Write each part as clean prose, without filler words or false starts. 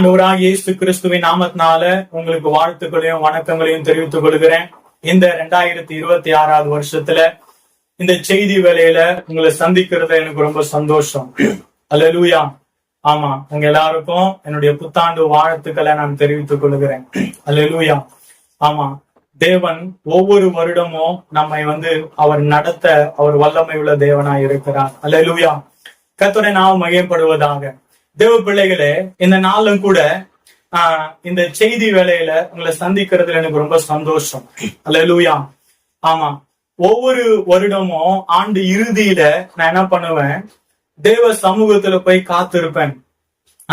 ஆண்டவராகிய இயேசு கிறிஸ்துவின் நாமத்தினால உங்களுக்கு வாழ்த்துக்களையும் வணக்கங்களையும் தெரிவித்துக் கொள்கிறேன். இந்த 2026 வருஷத்துல இந்த செய்தி வேலையில உங்களை சந்திக்கிறது எனக்கு ரொம்ப சந்தோஷம். அல்லேலூயா. ஆமா, உங்க எல்லாருக்கும் என்னுடைய புத்தாண்டு வாழ்த்துக்களை நான் தெரிவித்துக் கொள்கிறேன். அல்லேலூயா. ஆமா, தேவன் ஒவ்வொரு வருடமும் நம்மை அவர் நடத்த அவர் வல்லமை உள்ள தேவனாய் இருக்கிறார். அல்லேலூயா. கர்த்தருடைய நாமம் மகிமைப்படுவதாக. தேவ பிள்ளைகளே, இந்த நாளும் கூட இந்த செய்தி வேலையில உங்களை சந்திக்கிறதுல எனக்கு ரொம்ப சந்தோஷம். அல்லேலூயா. ஆமா, ஒவ்வொரு வருடமும் ஆண்டு இறுதியில நான் என்ன பண்ணுவேன், தேவ சமூகத்துல போய் காத்திருப்பேன்.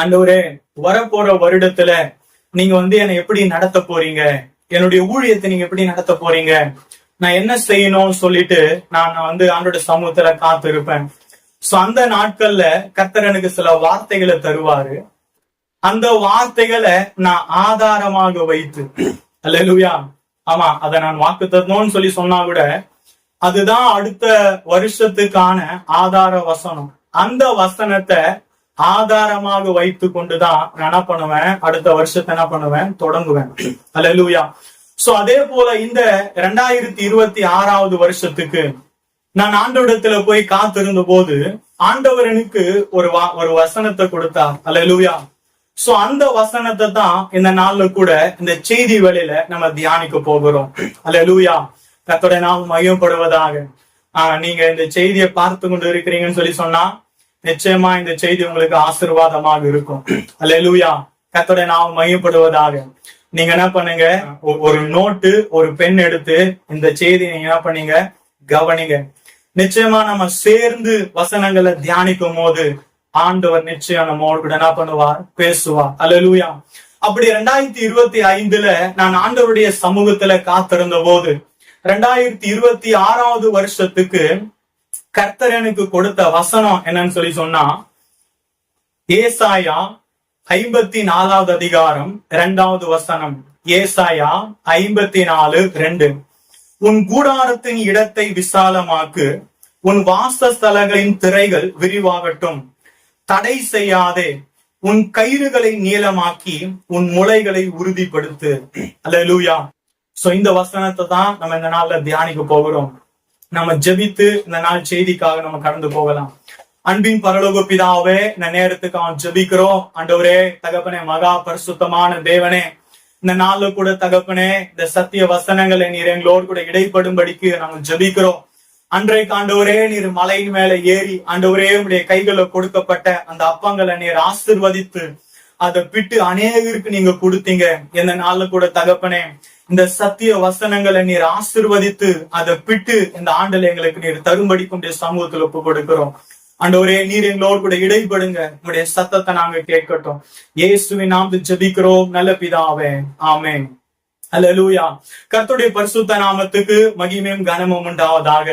ஆண்டவரே, வரப்போற வருடத்துல நீங்க என்னை எப்படி நடத்த போறீங்க, என்னுடைய ஊழியத்தை நீங்க எப்படி நடத்த போறீங்க, நான் என்ன செய்யணும்னு சொல்லிட்டு நான் ஆண்டோட சமூகத்துல காத்திருப்பேன். சோ அந்த நாட்கள்ல கர்த்தர் எனக்கு சில வார்த்தைகளை தருவாரு. அந்த வார்த்தைகளை நான் ஆதாரமாக வைத்து, அல்லேலூயா, ஆமா, அதை நான் வாக்குத்தத்தம்னு சொல்லி சொன்னா கூட அதுதான் அடுத்த வருஷத்துக்கான ஆதார வசனம். அந்த வசனத்தை ஆதாரமாக வைத்து கொண்டுதான் நான் என்ன பண்ணுவேன், அடுத்த வருஷத்தை என்ன பண்ணுவேன், தொடங்குவேன். அல்லேலூயா. சோ அதே போல இந்த 2026 வருஷத்துக்கு நான் ஆண்டவரிடத்துல போய் காத்திருந்த போது ஆண்டவர் எனக்கு ஒரு வசனத்தை கொடுத்தார். அல்லேலூயா. சோ அந்த வசனத்தை தான் இந்த நாள்ல கூட இந்த செய்தி வேளையில நம்ம தியானிக்க போகிறோம். அல்லேலூயா. கர்த்தருடைய நாமம் மகிமைப்படுவதாக. நீங்க இந்த செய்தியை பார்த்து கொண்டு இருக்கிறீங்கன்னு சொல்லி சொன்னா நிச்சயமா இந்த செய்தி உங்களுக்கு ஆசீர்வாதமாக இருக்கும். அல்லேலூயா. கர்த்தருடைய நாமம் மகிமைப்படுவதாக. நீங்க என்ன பண்ணுங்க, ஒரு நோட்டு ஒரு பென் எடுத்து இந்த செய்தி நீங்க என்ன பண்ணீங்க, கவனிங்க. நிச்சயமா நம்ம சேர்ந்து வசனங்களை தியானிக்கும் போது ஆண்டவர் நிச்சயம் நம்மோடு கூட என்ன பண்ணுவார், பேசுவார். அல்லேலூயா. அப்படி 2025 நான் ஆண்டவருடைய சமூகத்துல காத்திருந்த போது 2026 வருஷத்துக்கு கர்த்தர் எனக்கு கொடுத்த வசனம் என்னன்னு சொல்லி சொன்னா, ஏசாயா 54 அதிகாரம் 2வது வசனம். ஏசாயா 54:2. உன் கூடாரத்தின் இடத்தை விசாலமாக்கு, உன் வாசஸ்தலங்களின் திரைகள் விரிவாகட்டும், தடை செய்யாதே, உன் கயிறுகளை நீளமாக்கி உன் முளைகளை உறுதிப்படுத்து. அல்லேலூயா. சோ இந்த வசனத்தை தான் நம்ம இந்த நாள்ல தியானிக்க போகிறோம். நம்ம ஜெபித்து இந்த நாள் செய்திக்காக நம்ம கடந்து போகலாம். அன்பின் பரலோக பிதாவே, இந்த நேரத்துக்கு அவன் ஜெபிக்கிறோம். ஆண்டவரே, தகப்பனே, மகா பரிசுத்தமான தேவனே, இந்த நாள்ல கூட தகப்பனே, இந்த சத்திய வசனங்களை நீர் எங்களோடு கூட இடைப்படும்படிக்கு நாங்கள் ஜெபிக்கிறோம். அன்றைக்கு ஆண்டவரே, நீர் மலையின் மேல ஏறி ஆண்டவரே உடைய கைகளை கொடுக்கப்பட்ட அந்த அப்பங்களை நீர் ஆசீர்வதித்து அதை பிட்டு அநேகருக்கு நீங்க கொடுத்தீங்க. இந்த நாள்ல கூட தகப்பனே, இந்த சத்திய வசனங்களை நீர் ஆசீர்வதித்து அதை பிட்டு இந்த ஆண்டுல எங்களுக்கு நீர் தரும்படிக்கு உடைய சமூகத்துல ஒப்பு கொடுக்கிறோம். ஆண்டவரே, நீர் எங்களோடு கூட இடைப்படுங்க, உங்களுடைய சத்தத்தை நாங்க கேட்கட்டும். இயேசுவின் நாமத்தில் ஜெபிக்கிறோம் நல்ல பிதாவே, ஆமென். அல்லேலூயா. கர்த்தருடைய பரிசுத்த நாமத்துக்கு மகிமையும் கனமும் உண்டாவதாக.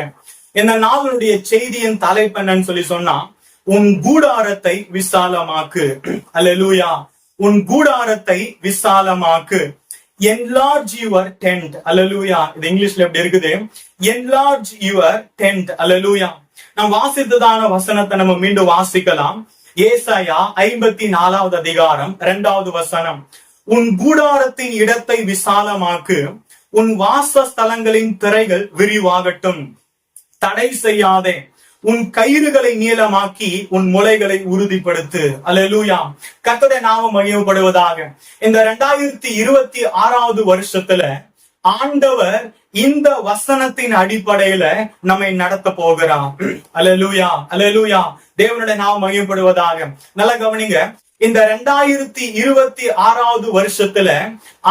இந்த நாளுடைய செய்தியின் தலைப்பு என்னன்னு சொல்லி சொன்னா, உன் கூடாரத்தை விசாலமாக்கு. அல்லேலூயா. உன் கூடாரத்தை விசாலமாக்கு. Enlarge your tent. அல்லேலூயா. இது இங்கிலீஷ்ல எப்படி இருக்குது, enlarge your tent. அல்லேலூயா. நாம் வாசித்ததான வசனத்தை நம்ம மீண்டும் வாசிக்கலாம். ஏசாயா 54 அதிகாரம் 2வது வசனம். உன் கூடாரத்தின் இடத்தை விசாலமாக்கு, உன் வாசஸ்தலங்களின் திரைகள் விரிவாகட்டும், தடை செய்யாதே, உன் கயிறுகளை நீளமாக்கி உன் முளைகளை உறுதிப்படுத்து. அல்லேலூயா. கர்த்தருடைய நாமம் மகிமைப்படுவதாக. இந்த 2026 வருஷத்துல ஆண்டவர் இந்த வசனத்தின் அடிப்படையில நம்மை நடத்த போகிறார். அல்லேலூயா. அல்லேலூயா. தேவனுடைய நாமம் மகிமைப்படுவதாக. நல்லா கவனிங்க. இந்த 2026 வருஷத்துல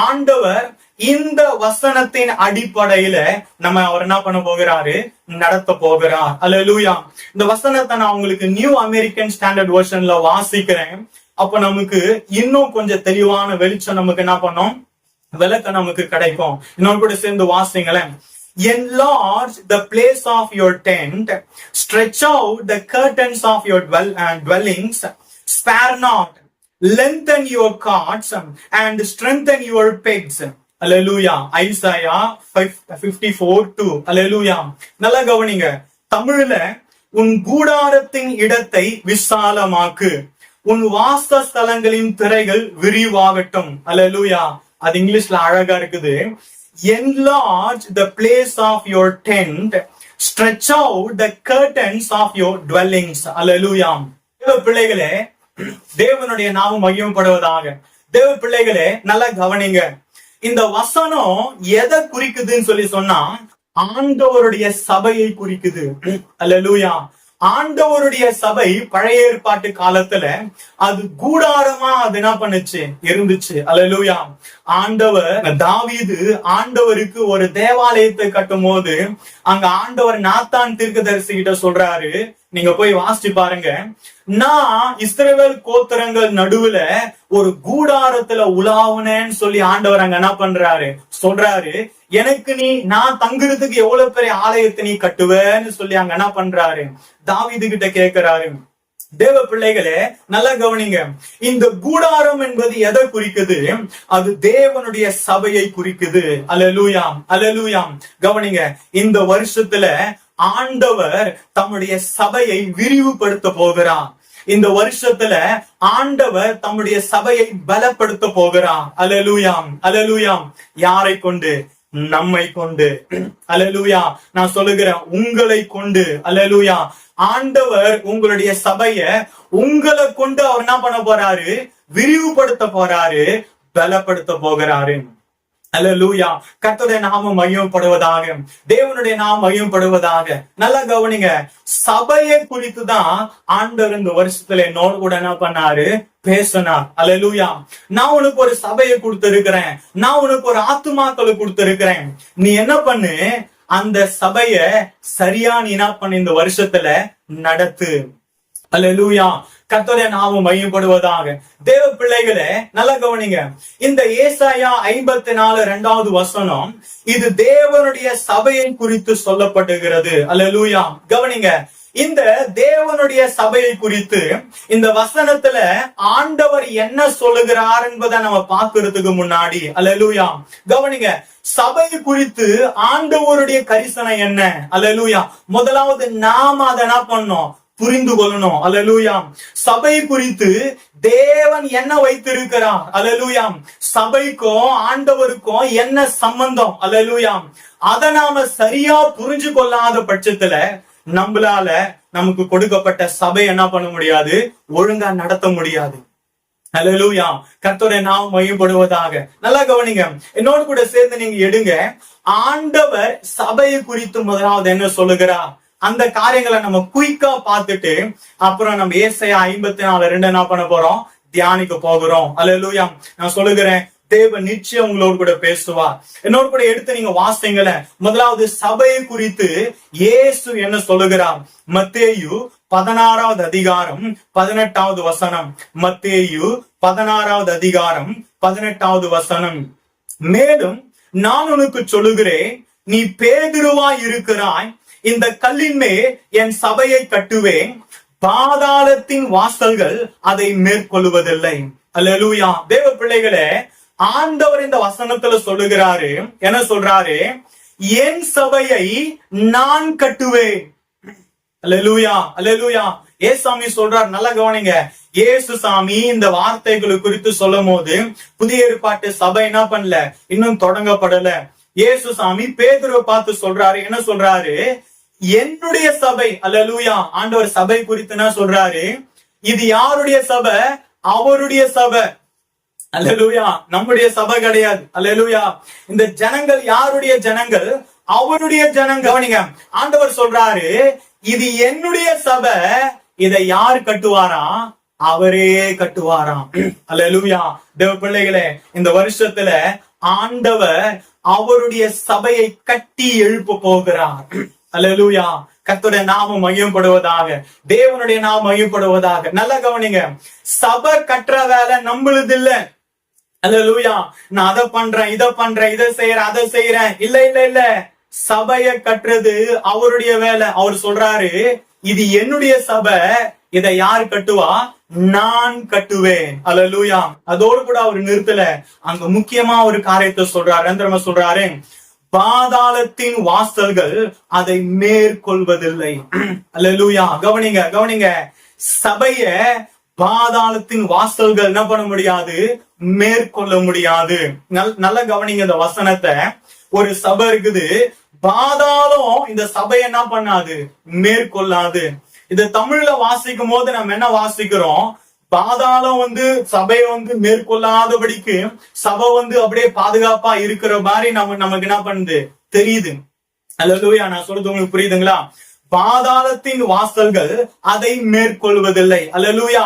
ஆண்டவர் இந்த வசனத்தின் அடிப்படையில நம்ம அவர் என்ன பண்ண போகிறாரு, நடத்த போகிறார். அல்லேலூயா. இந்த வசனத்தை நான் உங்களுக்கு நியூ அமெரிக்கன் ஸ்டாண்டர்ட் வெர்ஷன்ல வாசிக்கிறேன். அப்ப நமக்கு இன்னும் கொஞ்சம் தெளிவான வெளிச்சம் நமக்கு என்ன பண்ணோம், விளக்கம் நமக்கு கிடைக்கும். இன்னொரு கூட சேர்ந்து வாசிங்களேன். Enlarge the place of your tent, stretch out the curtains of your dwellings, spare not, lengthen your cords and strengthen your pegs. Hallelujah. Isaiah 54:2. Hallelujah. நல்லா கவனிங்க. தமிழ்ல உன் கூடாரத்தின் இடத்தை விசாலமாக்கு, உன் வாசஸ்தலங்களின் திரைகள் விரிவாகட்டும். அல்லேலூயா. அது இங்கிலீஷ்ல அழகா இருக்குது. Enlarge the place of your tent, stretch out the curtains of your dwellings. அல்லேலூயா. தேவ பிள்ளைகளே, தேவனுடைய நாமம் மகிமைப்படுவதாக. தேவ பிள்ளைகளே, நல்லா கவனிங்க. இந்த வசனம் எதை குறிக்குதுன்னு சொல்லி சொன்னா, ஆண்டவருடைய சபையை குறிக்குது. அல்லேலூயா. ஆண்டவருடைய சபை பழைய ஏற்பாட்டு காலத்துல அது கூடாரமா அது என்ன பண்ணுச்சு, இருந்துச்சு. அல்லேலூயா. ஆண்டவர் தாவீது ஆண்டவருக்கு ஒரு தேவாலயத்தை கட்டும் போது அங்க ஆண்டவர் நாத்தான் தீர்க்கதரிசி கிட்ட சொல்றாரு, நீங்க போய் வாசிச்சு பாருங்க, நான் இஸ்ரவேல் கோத்திரங்கள் நடுவுல ஒரு கூடாரத்துல உலாவுனேன்னு சொல்லி ஆண்டவர் அங்க என்ன பண்றாரு, சொல்றாரு. எனக்கு நான் தங்குறதுக்கு எவ்வளவு பெரிய ஆலயத்தை நீ கட்டுவேன்னு சொல்லி அங்க என்ன பண்றாரு, தாவீது கிட்ட கேட்கிறாரு. தேவ பிள்ளைகளே, நல்லா கவனிங்க. இந்த கூடாரம் என்பது எதை குறிக்குது? அது தேவனுடைய சபையை குறிக்குது. அல்லேலூயா, அல்லேலூயா. கவனிங்க, இந்த வருஷத்துல ஆண்டவர் தம்முடைய சபையை விரிவுபடுத்த போகிறார். இந்த வருஷத்துல ஆண்டவர் தம்முடைய சபையை பலப்படுத்த போகிறார். அல்லேலூயா, அல்லேலூயா. யாரை கொண்டு? நம்மை கொண்டு. அல்லேலூயா. நான் சொல்லுகிறேன், உங்களை கொண்டு. அல்லேலூயா. ஆண்டவர் உங்களுடைய சபைய உங்களை கொண்டு அவர் என்ன பண்ண போறாரு, விரிவுபடுத்த போறாரு, பலப்படுத்த போகிறாரு. அல்லேலூயா. கர்த்தருடைய நாமம் மகிமைப்படுவதாக, தேவனுடைய நாமம் மகிமைப்படுவதாக. நல்லா கவனிங்க, சபையை குறித்து தான் ஆண்டவர் இந்த வருஷத்துல என்னோடு கூட என்ன பண்ணாரு, பேசினார். அல்லேலூயா. நான் உனக்கு ஒரு சபையை கொடுத்திருக்கிறேன், நான் உனக்கு ஒரு ஆத்துமாக்களை கொடுத்திருக்கிறேன். நீ என்ன பண்ணு, அந்த சபைய சரியா நீ என்ன பண்ணு, இந்த வருஷத்துல நடத்து. அல்லேலூயா. கர்த்தருடைய நாமம் மகிமைப்படுவதாக. தேவ பிள்ளைகளே, நல்லா கவனிங்க. இந்த ஏசாயா 54:2 வசனம் இது தேவனுடைய சபையை குறித்து சொல்லப்படுகிறது. அல்லேலூயா. கவனிங்க, இந்த தேவனுடைய சபையை குறித்து இந்த வசனத்துல ஆண்டவர் என்ன சொல்லுகிறார் என்பதை நம்ம பார்க்கிறதுக்கு முன்னாடி, அல்லேலூயா, கவனிங்க, சபை குறித்து ஆண்டவருடைய கரிசனை என்ன? அல்லேலூயா. முதலாவது நாம அதை என்ன பண்ணோம், புரிந்து கொள்ளணும். அல்லேலூயா. சபை குறித்து தேவன் என்ன வைத்திருக்கிறார்? அல்லேலூயா. சபைக்கும் ஆண்டவருக்கும் என்ன சம்பந்தம்? அல்லேலூயா. அதை நாம சரியா புரிஞ்சு கொள்ளாத பட்சத்துல நம்மளால நமக்கு கொடுக்கப்பட்ட சபை என்ன பண்ண முடியாது, ஒழுங்கா நடத்த முடியாது. அல்லேலூயா. கர்த்தருடைய நாமம் மகிமைப்படுவதாக. நல்லா கவனிங்க, என்னோடு கூட சேர்ந்து நீங்க எடுங்க. ஆண்டவர் சபையை குறித்து முதலாவது என்ன சொல்லுகிறார், அந்த காரியங்களை நம்ம குயிக்கா பார்த்துட்டு அப்புறம் நம்ம ஏசாயா 54:2 என்ன பண்ண போறோம், தியானிக்க போகிறோம். அல்லேலூயா. நான் சொல்லுகிறேன், தேவன் நிச்சயம் உங்களோடு கூட பேசுவார். என்னோடு கூட எடுத்து நீங்க வாசிங்கள. முதலாவது சபையை குறித்து இயேசு என்ன சொல்லுகிறார்? மத்தேயு 16வது அதிகாரம் 18வது வசனம். மத்தேயு 16வது அதிகாரம் 18வது வசனம். மேலும் நான் உனக்கு சொல்லுகிறேன், நீ பேதுருவாய் இருக்கிறாய், இந்த கல்லின் மேல் என் சபையை கட்டுவேன், பாதாளத்தின் வாசல்கள் அதை மேற்கொள்வதில்லை. அல்லேலூயா. தேவ பிள்ளைகளே, ஆண்டவர் இந்த வசனத்துல சொல்லுகிறாரு, என்ன சொல்றாரு, என் சபையை நான் கட்டுவேன். அல்லேலூயா, அல்லேலூயா. ஏசாமி சொல்றார், நல்லா கவனிங்க. இயேசு சாமி இந்த வார்த்தைகளை குறித்து சொல்லும் போது புதிய ஏற்பாட்டு சபை என்ன பண்ணல, இன்னும் தொடங்கப்படல. இயேசு சாமி பேதுருவை பார்த்து சொல்றாரு, என்ன சொல்றாரு, என்னுடைய சபை. அல்லேலூயா. ஆண்டவர் சபை குறித்து என்ன சொல்றாரு, இது யாருடைய சபை? அவருடைய சபை. அல்லேலூயா. நம்முடைய சபை கிடையாது. அல்லேலூயா. இந்த ஜனங்கள் யாருடைய ஜனங்கள்? அவருடைய ஜனங்கள். கவனிங்க, ஆண்டவர் சொல்றாரு, இது என்னுடைய சபை, இதை யார் கட்டுவாராம்? அவரே கட்டுவாராம். அல்லேலூயா. தேவ பிள்ளைகளே, இந்த வருஷத்துல ஆண்டவர் அவருடைய சபையை கட்டி எழுப்ப போகிறார். அல்லேலூயா. கர்த்தருடைய நாமம் மகிமைப்படுவதாக, தேவனுடைய நாமம் மகிமைப்படுவதாக. நல்லா கவனிங்க, சபை கட்டுற வேலை நம்மளுது இல்ல. அல்லேலூயா. நான் அதை பண்றேன், இதை பண்றேன், இதை செய்யறேன், அதை செய்யறேன். இல்ல இல்ல இல்ல, சபையை கட்டுறது அவருடைய வேலை. அவர் சொல்றாரு, இது என்னுடைய சபை, இதை யார் கட்டுவா? நான் கட்டுவேன். அல்லேலூயா. அதோடு கூட அவர் நிறுத்தல, அங்க முக்கியமா ஒரு காரியத்தை சொல்றாரு. என்ன சொல்றாரு? பாதாளத்தின் வாசல்கள் அதை மேற்கொள்வதில்லை. அல்லேலூயா. கவனிங்க, கவனிங்க, சபைய பாதாளத்தின் வாசல்கள் என்ன பண்ண முடியாது, மேற்கொள்ள முடியாது. நல்ல கவனிங்க இந்த வசனத்தை. ஒரு சபை இருக்குது, பாதாளம் இந்த சபை என்ன பண்ணாது, மேற்கொள்ளாது. இத தமிழ்ல வாசிக்கும் போது நம்ம என்ன வாசிக்கிறோம், பாதாளம் சபையை மேற்கொள்ளாதபடிக்கு சபை அப்படியே பாதுகாப்பா இருக்கிற மாதிரி நமக்கு என்ன பண்ணுது தெரியுது. அல்லேலூயா. நான் சொல்றது உங்களுக்கு புரியுதுங்களா? பாதாளத்தின் வாசல்கள் அதை மேற்கொள்வதில்லை. அல்லேலூயா.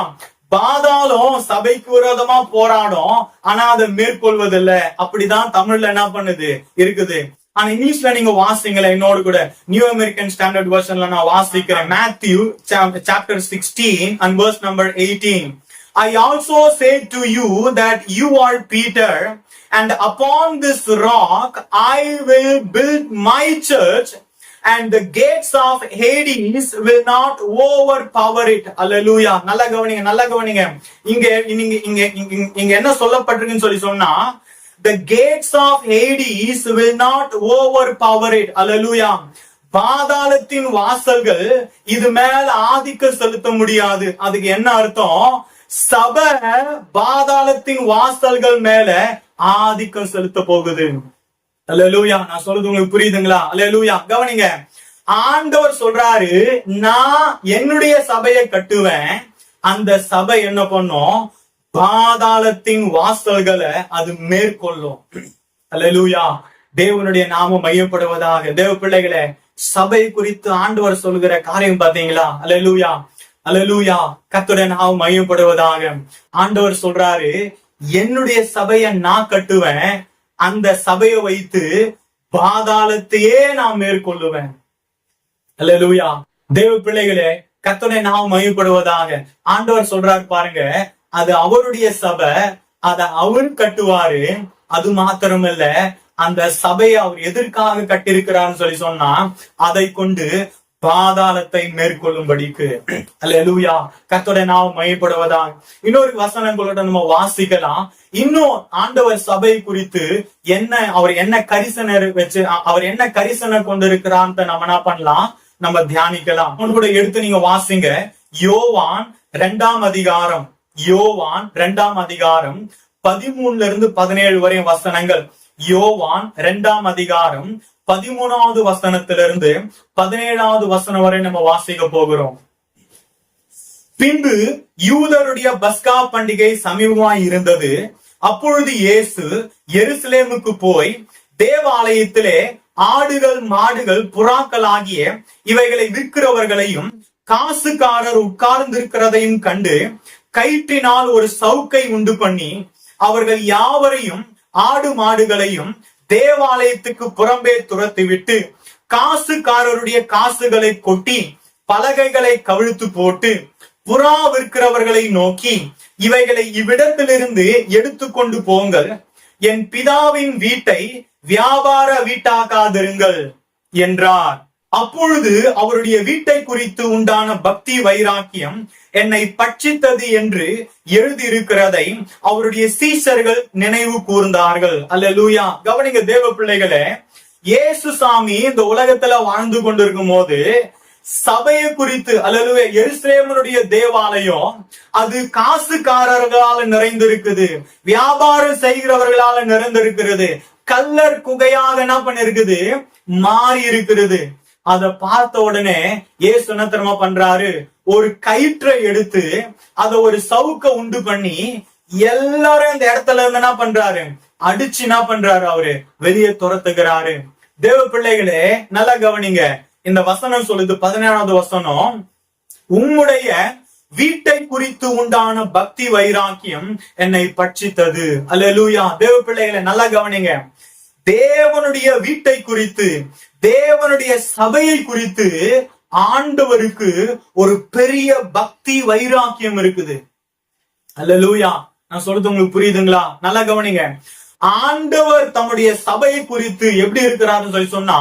பாதாளம் சபைக்கு விரோதமா போராடும், ஆனா அதை மேற்கொள்வதில்லை. அப்படிதான் தமிழ்ல என்ன பண்ணுது இருக்குது. ஆனா இங்கிலீஷ்ல நீங்க வாசிங்களேன் என்னோடு கூட. நியூ அமெரிக்கன் ஸ்டாண்டர்ட் வெர்ஷன்ல நான் வாசிக்கிறேன். Matthew chapter 16 and verse number 18. I also say to you that you are Peter, and upon this rock I will build my church, and the gates of Hades will not overpower it. Hallelujah. நல்ல கவனிங்க. இங்க என்ன சொல்லப்பட்டிருக்குன்னு சொல்லி சொன்னா, the gates of Hades will not overpower it. Hallelujah. பாதாளத்தின் வாசல்கள் இது மேல ஆதிக்கம் செலுத்த முடியாது. அதுக்கு என்ன அர்த்தம்? சபை பாதாளத்தின் வாசல்கள் மேல ஆதிக்கம் செலுத்த போகுது. அல்லேலூயா. நான் சொல்றது உங்களுக்கு புரியுதுங்களா? அல்லேலூயா. கவனிங்க, ஆண்டவர் சொல்றாரு, நான் என்னுடைய சபையை கட்டுவேன், அந்த சபை என்ன பண்ணும், பாதாளத்தின் வாசல்களை அது மேற்கொள்ளும். அல்லேலூயா. தேவனுடைய நாமம் மையப்படுவதாக. தேவ பிள்ளைகளே, சபை குறித்து ஆண்டவர் சொல்கிற காரியம் பாத்தீங்களா? அல்லேலூயா. அல்லேலூயா. கர்த்தருடைய நாமம் மையப்படுவதாக. ஆண்டவர் சொல்றாரு, என்னுடைய சபையை நான் கட்டுவேன், அந்த சபையை வைத்து பாதாளத்தையே நான் மேற்கொள்ளுவேன். அல்லேலூயா. தேவ பிள்ளைகளே, கர்த்தருடைய நாமம் மையப்படுவதாக. ஆண்டவர் சொல்றாரு பாருங்க, அது அவருடைய சபை, அத அவர் கட்டுவாரு. அது மாத்திரமல்ல, அந்த சபையை அவர் எதற்காக கட்டிருக்கிறான்னு சொல்லி சொன்னா, அதை கொண்டு பாதாளத்தை மேற்கொள்ளும்படிக்கு. அல்லேலூயா. கர்த்தருடைய நாமம் மையப்படுவதாக. இன்னொரு வசனங்களோட நம்ம வாசிக்கலாம். இன்னும் ஆண்டவர் சபை குறித்து அவர் என்ன கரிசனை வச்சு, அவர் என்ன கரிசனை கொண்டிருக்கிறான்னு நம்ம என்ன பண்ணலாம், நம்ம தியானிக்கலாம். கூட எடுத்து நீங்க வாசிங்க. யோவான் 2ஆம் அதிகாரம், யோவான் 2ஆம் அதிகாரம் 13 இருந்து 17 வரை வசனங்கள். யோவான் 2ஆம் அதிகாரம் 13வது வசனத்திலிருந்து 17வது வசனம் வரை நம்ம வாசிக்க போகிறோம். பின்பு யூதருடைய பஸ்கா பண்டிகை சமீபமாய் இருந்தது. அப்பொழுது இயேசு எருசலேமுக்கு போய் தேவாலயத்திலே ஆடுகள், மாடுகள், புறாக்கள் ஆகிய இவைகளை விற்கிறவர்களையும் காசுக்காரர் உட்கார்ந்திருக்கிறதையும் கண்டு கயிற்றினால் ஒரு சவுக்கை உண்டு பண்ணி அவர்கள் யாவரையும் ஆடு மாடுகளையும் தேவாலயத்துக்கு புறம்பே துரத்திவிட்டு காசுக்காரருடைய காசுகளை கொட்டி பலகைகளை கவிழ்த்து போட்டு புறா விற்கிறவர்களை நோக்கி, இவைகளை இவ்விடத்திலிருந்து எடுத்துக்கொண்டு போங்கள், என் பிதாவின் வீட்டை வியாபார வீட்டாக்காதிருங்கள் என்றார். அப்பொழுது அவருடைய வீட்டை குறித்து உண்டான பக்தி வைராக்கியம் என்னை பட்சித்தது என்று எழுதியிருக்கிறதை அவருடைய சீஷர்கள் நினைவு கூர்ந்தார்கள். அல்லேலூயா. கவனிங்க தேவ பிள்ளைகளே, இயேசு சாமி இந்த உலகத்துல வாழ்ந்து கொண்டிருக்கும் போது சபையை குறித்து, அல்லேலூயா, எருசலேமுடைய தேவாலயம் அது காசுக்காரர்களால நிறைந்திருக்குது, வியாபாரம் செய்கிறவர்களால நிறைந்திருக்கிறது, கல்லர் குகையாக என்ன பண்ணிருக்குது, மாறி இருக்கிறது. அதை பார்த்த உடனே இயேசு என்ன தெரியுமா பண்றாரு, ஒரு கயிற்றை எடுத்து அத ஒரு சவுக்க உண்டு பண்ணி எல்லாரும் இந்த இடத்துல இருந்து என்ன பண்றாரு, அடிச்சு என்ன பண்றாரு, அவரு வெளியே துரத்துகிறாரு. தேவ பிள்ளைகளே, நல்லா கவனிங்க. இந்த வசனம் சொல்லுது, 17வது வசனம், உம்முடைய வீட்டை குறித்து உண்டான பக்தி வைராக்கியம் என்னை பட்சித்தது. அல்லேலூயா. தேவ பிள்ளைகளை நல்லா கவனிங்க. தேவனுடைய வீட்டை குறித்து, தேவனுடைய சபையை குறித்து ஆண்டவருக்கு ஒரு பெரிய பக்தி வைராக்கியம் இருக்குது. அல்லேலூயா. நான் சொல்றது உங்களுக்கு புரியுதுங்களா? நல்லா கவனிங்க. ஆண்டவர் தம்முடைய சபையை குறித்து எப்படி இருக்கிறாருன்னு சொல்லி சொன்னா,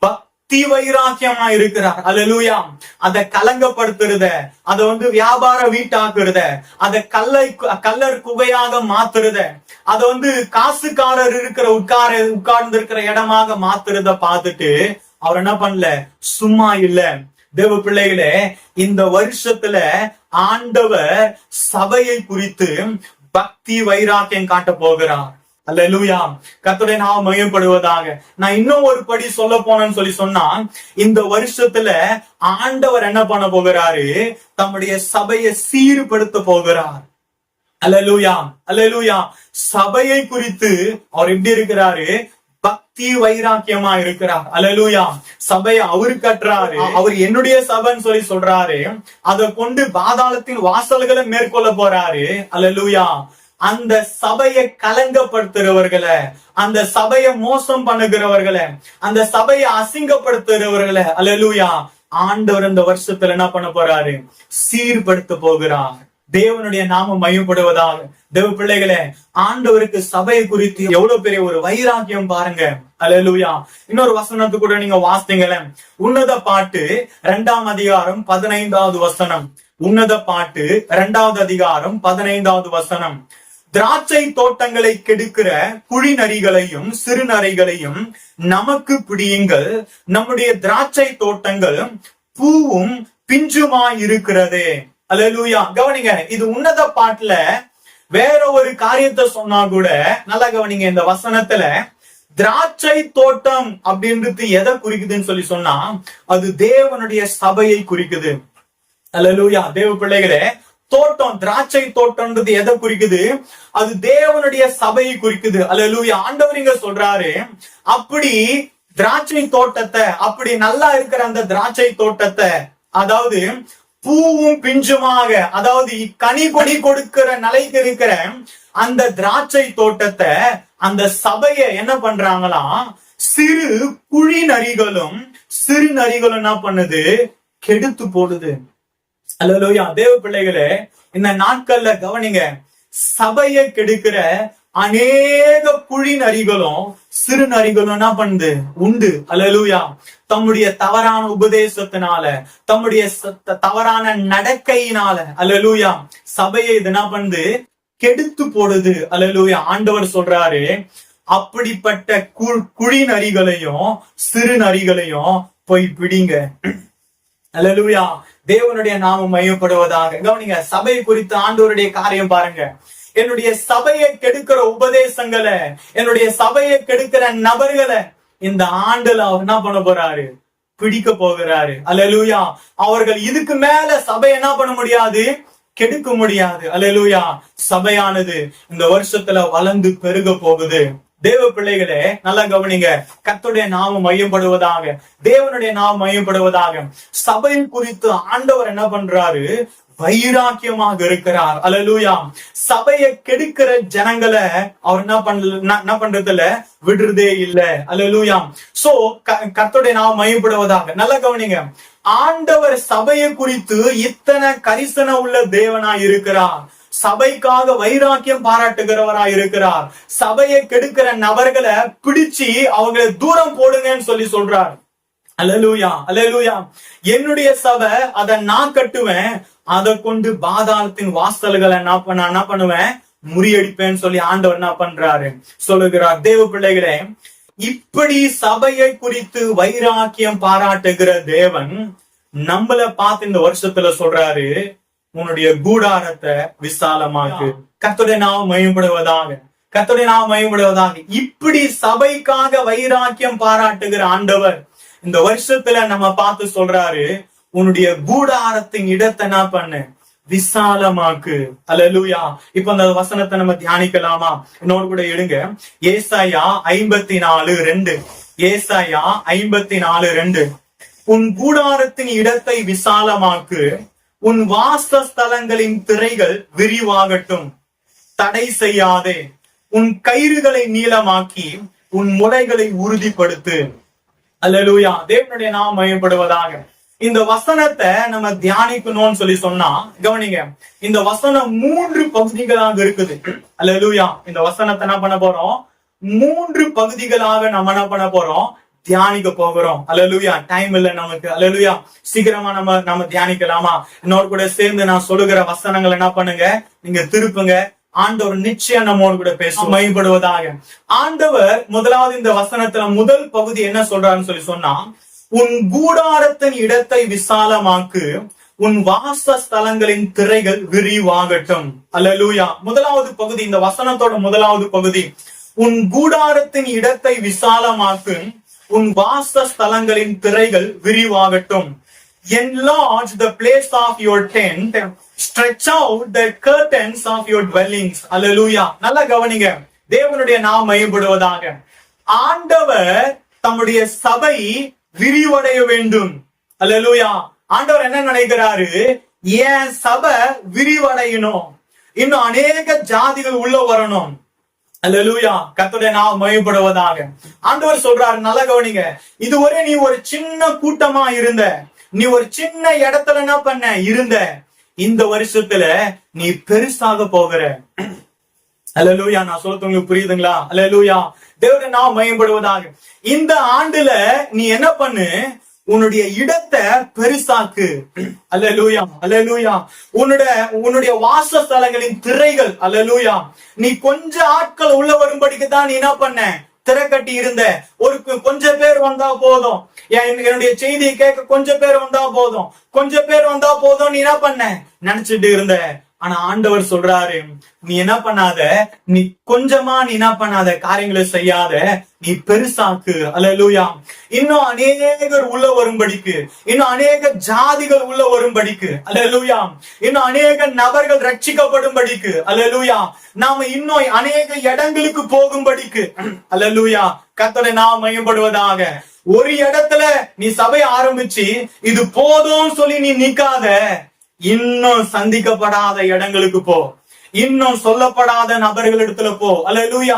பக்தி வைராக்கியமா இருக்கிறார். அல்லேலூயா. அதை கலங்கப்படுத்துறத, அதை வியாபார வீட்டாக்குறத, அதை கல்லர் குகையாக மாத்துறத, அதை காசுக்காரர் இருக்கிற உட்கார்ந்து இருக்கிற இடமாக மாத்துறத பார்த்துட்டு அவர் என்ன பண்ணல, சும்மா இல்ல, தேவ பிள்ளைகளே, இந்த வருஷத்துல ஆண்டவர் சபையை குறித்து பக்தி வைராக்கியம் காட்ட போகிறார். அல்லேலூயா. கர்த்தருடைய நாமம் மகிமைப்படுவதாக. நான் இன்னும் ஒரு படி சொல்ல போனேன்னு சொன்னா, இந்த வருஷத்துல ஆண்டவர் என்ன பண்ண போகிறாரு? தம்முடைய சபையை சீர்படுத்த போகிறார். அல்லேலூயா, அல்லேலூயா. சபையை குறித்து அவர் எப்படி இருக்கிறாரு? பக்தி வைராக்கியமா இருக்கிறார். அல்லேலூயா. சபையை அவரு கட்டுறாரு. அவர் என்னுடைய சபைன்னு சொல்றாரு. அதை கொண்டு பாதாளத்தின் வாசல்களை மேற்கொள்ள போறாரு. அல்லேலூயா. அந்த சபையை கலங்கப்படுத்துறவர்களை, அந்த சபையை மோசம் பண்ணுகிறவர்களை, அந்த சபையை அசிங்கப்படுத்துறவர்களை, அல்லேலூயா, ஆண்டவர் இந்த வருஷத்துல என்ன பண்ண போறாரு? சீர்படுத்த போகிறார். தேவனுடைய நாமம் மகிமைப்படுவதாக. தேவ பிள்ளைகளே, ஆண்டவருக்கு சபையை குறித்து எவ்வளவு பெரிய ஒரு வைராக்கியம் பாருங்க. அல்லேலூயா. இன்னொரு வசனத்து கூட நீங்க வாசித்தீங்களே, உன்னத பாட்டு 2ஆம் அதிகாரம் 15வது வசனம். உன்னத பாட்டு 2வது அதிகாரம் 15வது வசனம். திராட்சை தோட்டங்களை கெடுக்கிற குழி நரிகளையும் சிறு நரிகளையும் நமக்கு பிடியுங்கள், நம்முடைய திராட்சை தோட்டங்கள் பூவும் பிஞ்சுமாய் இருக்கிறதே. அல்லேலூயா. கவனிங்க, இது உன்னத பாட்டுல வேற ஒரு காரியத்தை சொன்னா கூட நல்லா கவனிங்க. இந்த வசனத்துல திராட்சை தோட்டம் அப்படின்றது எதை குறிக்குதுன்னு சொன்னா, அது தேவனுடைய சபையை குறிக்குது. அல்லேலூயா. தேவ பிள்ளைகளே, தோட்டம், திராட்சை தோட்டம்ன்றது எதை குறிக்குது? அது தேவனுடைய சபையை குறிக்குது. அல்லேலூயா. ஆண்டவர் இங்க சொல்றாரு, அப்படி திராட்சை தோட்டத்தை, அப்படி நல்லா இருக்கிற அந்த திராட்சை தோட்டத்தை, அதாவது பூவும் பிஞ்சுமாக, அதாவது கனி கொடி கொடுக்கிற நிலைக்கு இருக்கிற அந்த திராட்சை தோட்டத்தை, அந்த சபையை என்ன பண்றாங்களாம்? சிறு குழி நரிகளும் சிறு நரிகளும் என்ன பண்ணுது? கெடுத்து போடுது. அல்லேலூயா. தேவ பிள்ளைகளே, இந்த நாட்கள்ல கவனிங்க, சபையை கெடுக்கிற அநேக குழி நரிகளும் சிறு நரிகளும் என்ன பண்ணுது? உண்டு. அல்லேலூயா. தம்முடைய தவறான உபதேசத்தினால, தம்முடைய தவறான நடக்கையினால, அல்லேலூயா, சபையை இது என்ன பண்ணுது? கெடுத்து போடுது. அல்லேலூயா. ஆண்டவர் சொல்றாரு, அப்படிப்பட்ட குழி நரிகளையும் சிறு நரிகளையும் போய் பிடிங்க. அல்லேலூயா. தேவனுடைய நாமம் மையப்படுவதாக. கவனிங்க, சபை குறித்து ஆண்டவருடைய காரியம் பாருங்க. என்னுடைய சபையை கெடுக்கிற உபதேசங்களை, என்னுடைய சபையை கெடுக்கிற நபர்களை இந்த ஆண்டுல அவர் என்ன பண்ண போறாரு? பிடிக்க போகிறாரு. அல்லேலூயா. அவர்கள் இதுக்கு மேல சபை என்ன பண்ண முடியாது? கெடுக்க முடியாது. அல்லேலூயா. சபையானது இந்த வருஷத்துல வளர்ந்து பெருக போகுது. தேவ பிள்ளைகளே, நல்லா கவனிங்க. கர்த்தருடைய நாமம் மையப்படுவதாக. தேவனுடைய நாமம் மையப்படுவதாக. சபை குறித்து ஆண்டவர் என்ன பண்றாரு? வைராக்கியமாக இருக்கிறார். அல்லேலூயா. சபையை கெடுக்கிற ஜனங்களை அவர் என்ன பண்றதுல விடுறதே இல்ல. அல்லேலூயா. சோ கர்த்தருடைய நாமம் மையப்படுவதாக. நல்லா கவனிங்க. ஆண்டவர் சபையை குறித்து இத்தனை கரிசனை உள்ள தேவனாய் இருக்கிறார். சபைக்காக வைராக்கியம் பாராட்டுகிறவராய் இருக்கிறார். சபையை கெடுக்கிற நபர்களை பிடிச்சு அவங்களை தூரம் போடுங்கன்னு சொல்றார். அல்லேலூயா, அல்லேலூயா. என்னுடைய சபை, அதை நான் கட்டுவேன், அதை கொண்டு பாதாளத்தின் வாசல்களை என்ன பண்ணுவேன்? முறியடிப்பேன்னு சொல்லி ஆண்டவர் என்ன பண்றாரு? சொல்லுகிறார். தேவ பிள்ளைகளே, இப்படி சபையை குறித்து வைராக்கியம் பாராட்டுகிற தேவன் நம்மள பார்த்து இந்த வருஷத்துல சொல்றாரு, உன்னுடைய கூடாரத்தை விசாலமாக்கு. கர்த்தருடைய நாமம் மகிமைப்படுவதாக. கர்த்தருடைய நாமம் மகிமைப்படுவதாக. இப்படி சபைக்காக வைராக்கியம் பாராட்டுகிற ஆண்டவர் இந்த வருஷத்துல நம்ம பார்த்து சொல்றாரு, உன்னுடைய கூடாரத்தின் இடத்தை என்ன பண்ணு? விசாலமாக்கு. அல்லேலூயா. இப்ப அந்த வசனத்தை நம்ம தியானிக்கலாமா? என்னோடு கூட எடுங்க. ஏசாயா 54:2. ஏசாயா 54:2. உன் கூடாரத்தின் இடத்தை விசாலமாக்கு, உன் வாசஸ்தலங்களின் திரைகள் விரிவாகட்டும், தடை செய்யாதே, உன் கயிறுகளை நீளமாக்கி உன் முளைகளை உறுதிப்படுத்து. அல்லேலூயா. தேவனுடைய நாமம் மகிமைப்படுவதாக. இந்த வசனத்தை நம்ம தியானிக்கணும்னு சொன்னா கவனிங்க, இந்த வசனம் 3 பகுதிகளாக இருக்குது. அல்லேலூயா. இந்த வசனத்தை என்ன பண்ண போறோம்? 3 பகுதிகளாக நம்ம என்ன பண்ண போறோம்? தியானிக்க போகிறோம். அல்லேலூயா. டைம் இல்ல நமக்கு. அல்லேலூயா. சீக்கிரமா நம்ம தியானிக்கலாமா? என்னோடு கூட சேர்ந்து நான் சொல்லுகிற வசனங்கள் என்ன பண்ணுங்க? நீங்க திருப்புங்க. ஆண்டவர் நிச்சயம் நம்மோடு கூட பேச மகிமைப்படுவதாக. ஆண்டவர் முதலாவது இந்த வசனத்துல முதல் பகுதி என்ன சொல்றாருன்னு சொன்னா, உன் கூடாரத்தின் இடத்தை விசாலமாக்கு, உன் வாசஸ்தலங்களின் திரைகள் விரிவாகட்டும். அல்லேலூயா. முதலாவது பகுதி, இந்த வசனத்தோட முதலாவது பகுதி, உன் கூடாரத்தின் இடத்தை விசாலமாக்கு, உன் வாசஸ்தலங்களின் திரைகள் விரிவாகட்டும். Enlarge the place of your tent, stretch out the curtains of your dwellings. அல்லேலூயா. நல்லா கவனிங்க. தேவனுடைய நாமம் மகிமைப்படுவதாக. ஆண்டவர் தம்முடைய சபை விரிவடைய வேண்டும். அல்லேலூயா. ஆண்டவர் என்ன நினைக்கிறாரு? என் சபை விரிவடையணும், இன்னும் அநேக ஜாதிகள் உள்ள வரணும். அல்லேலூயா. கர்த்தருடைய நாமம் மகிமைப்படுவதாக. ஆண்டவர் சொல்றாரு, நல்லா கவனிங்க. இதுவரை நீ ஒரு சின்ன கூட்டமா இருந்த, நீ ஒரு சின்ன இடத்துல என்ன பண்ண இருந்த, இந்த வருஷத்துல நீ பெருசாக போகிற. அல்லேலூயா. நான் சொல்றது உங்களுக்கு புரியுதுங்களா? அல்லேலூயா. தேவனுடைய நாமம் மகிமைப்படுவதாக. இந்த ஆண்டுல நீ என்ன பண்ணு, உன்னுடைய இடத்தை பெருசாக்கு. அல்லேலூயா. அல்லேலூயா. உன்னுடைய வாசஸ்தலங்களின் திரைகள், அல்லேலூயா, நீ கொஞ்ச ஆட்கள் உள்ள வரும்படிக்கு தான் நீ என்ன பண்ண, திரை கட்டி இருந்த. கொஞ்சம் பேர் வந்தா போதும், என்னுடைய செய்தியை கேட்க கொஞ்சம் பேர் வந்தா போதும், கொஞ்சம் பேர் வந்தா போதும் நீ என்ன பண்ண நினைச்சிட்டு இருந்த. ஆனா ஆண்டவர் சொல்றாரு, நீ என்ன பண்ணாத, நீ கொஞ்சமா நீ என்ன பண்ணாத காரியங்களை செய்யாத, நீ பெருசாக்கு. அல்லேலூயா. இன்னும் அநேகர் உள்ள வரும்படிக்கு, இன்னும் அநேக ஜாதிகள் உள்ள வரும்படிக்கு, அல்லேலூயா, இன்னும் அநேக நபர்கள் ரட்சிக்கப்படும்படிக்கு, அல்லேலூயா, நாம இன்னும் அநேக இடங்களுக்கு போகும்படிக்கு, அல்லேலூயா, கர்த்தருடைய நாமம் மகிமைப்படுவதாக. ஒரு இடத்துல நீ சபை ஆரம்பிச்சு இது போதும் சொல்லி நீ நிக்காத, இன்னும் சந்திக்கப்படாத இடங்களுக்கு போ, இன்னும் சொல்லப்படாத நபர்கள் இடத்துல போ. அல்லேலூயா.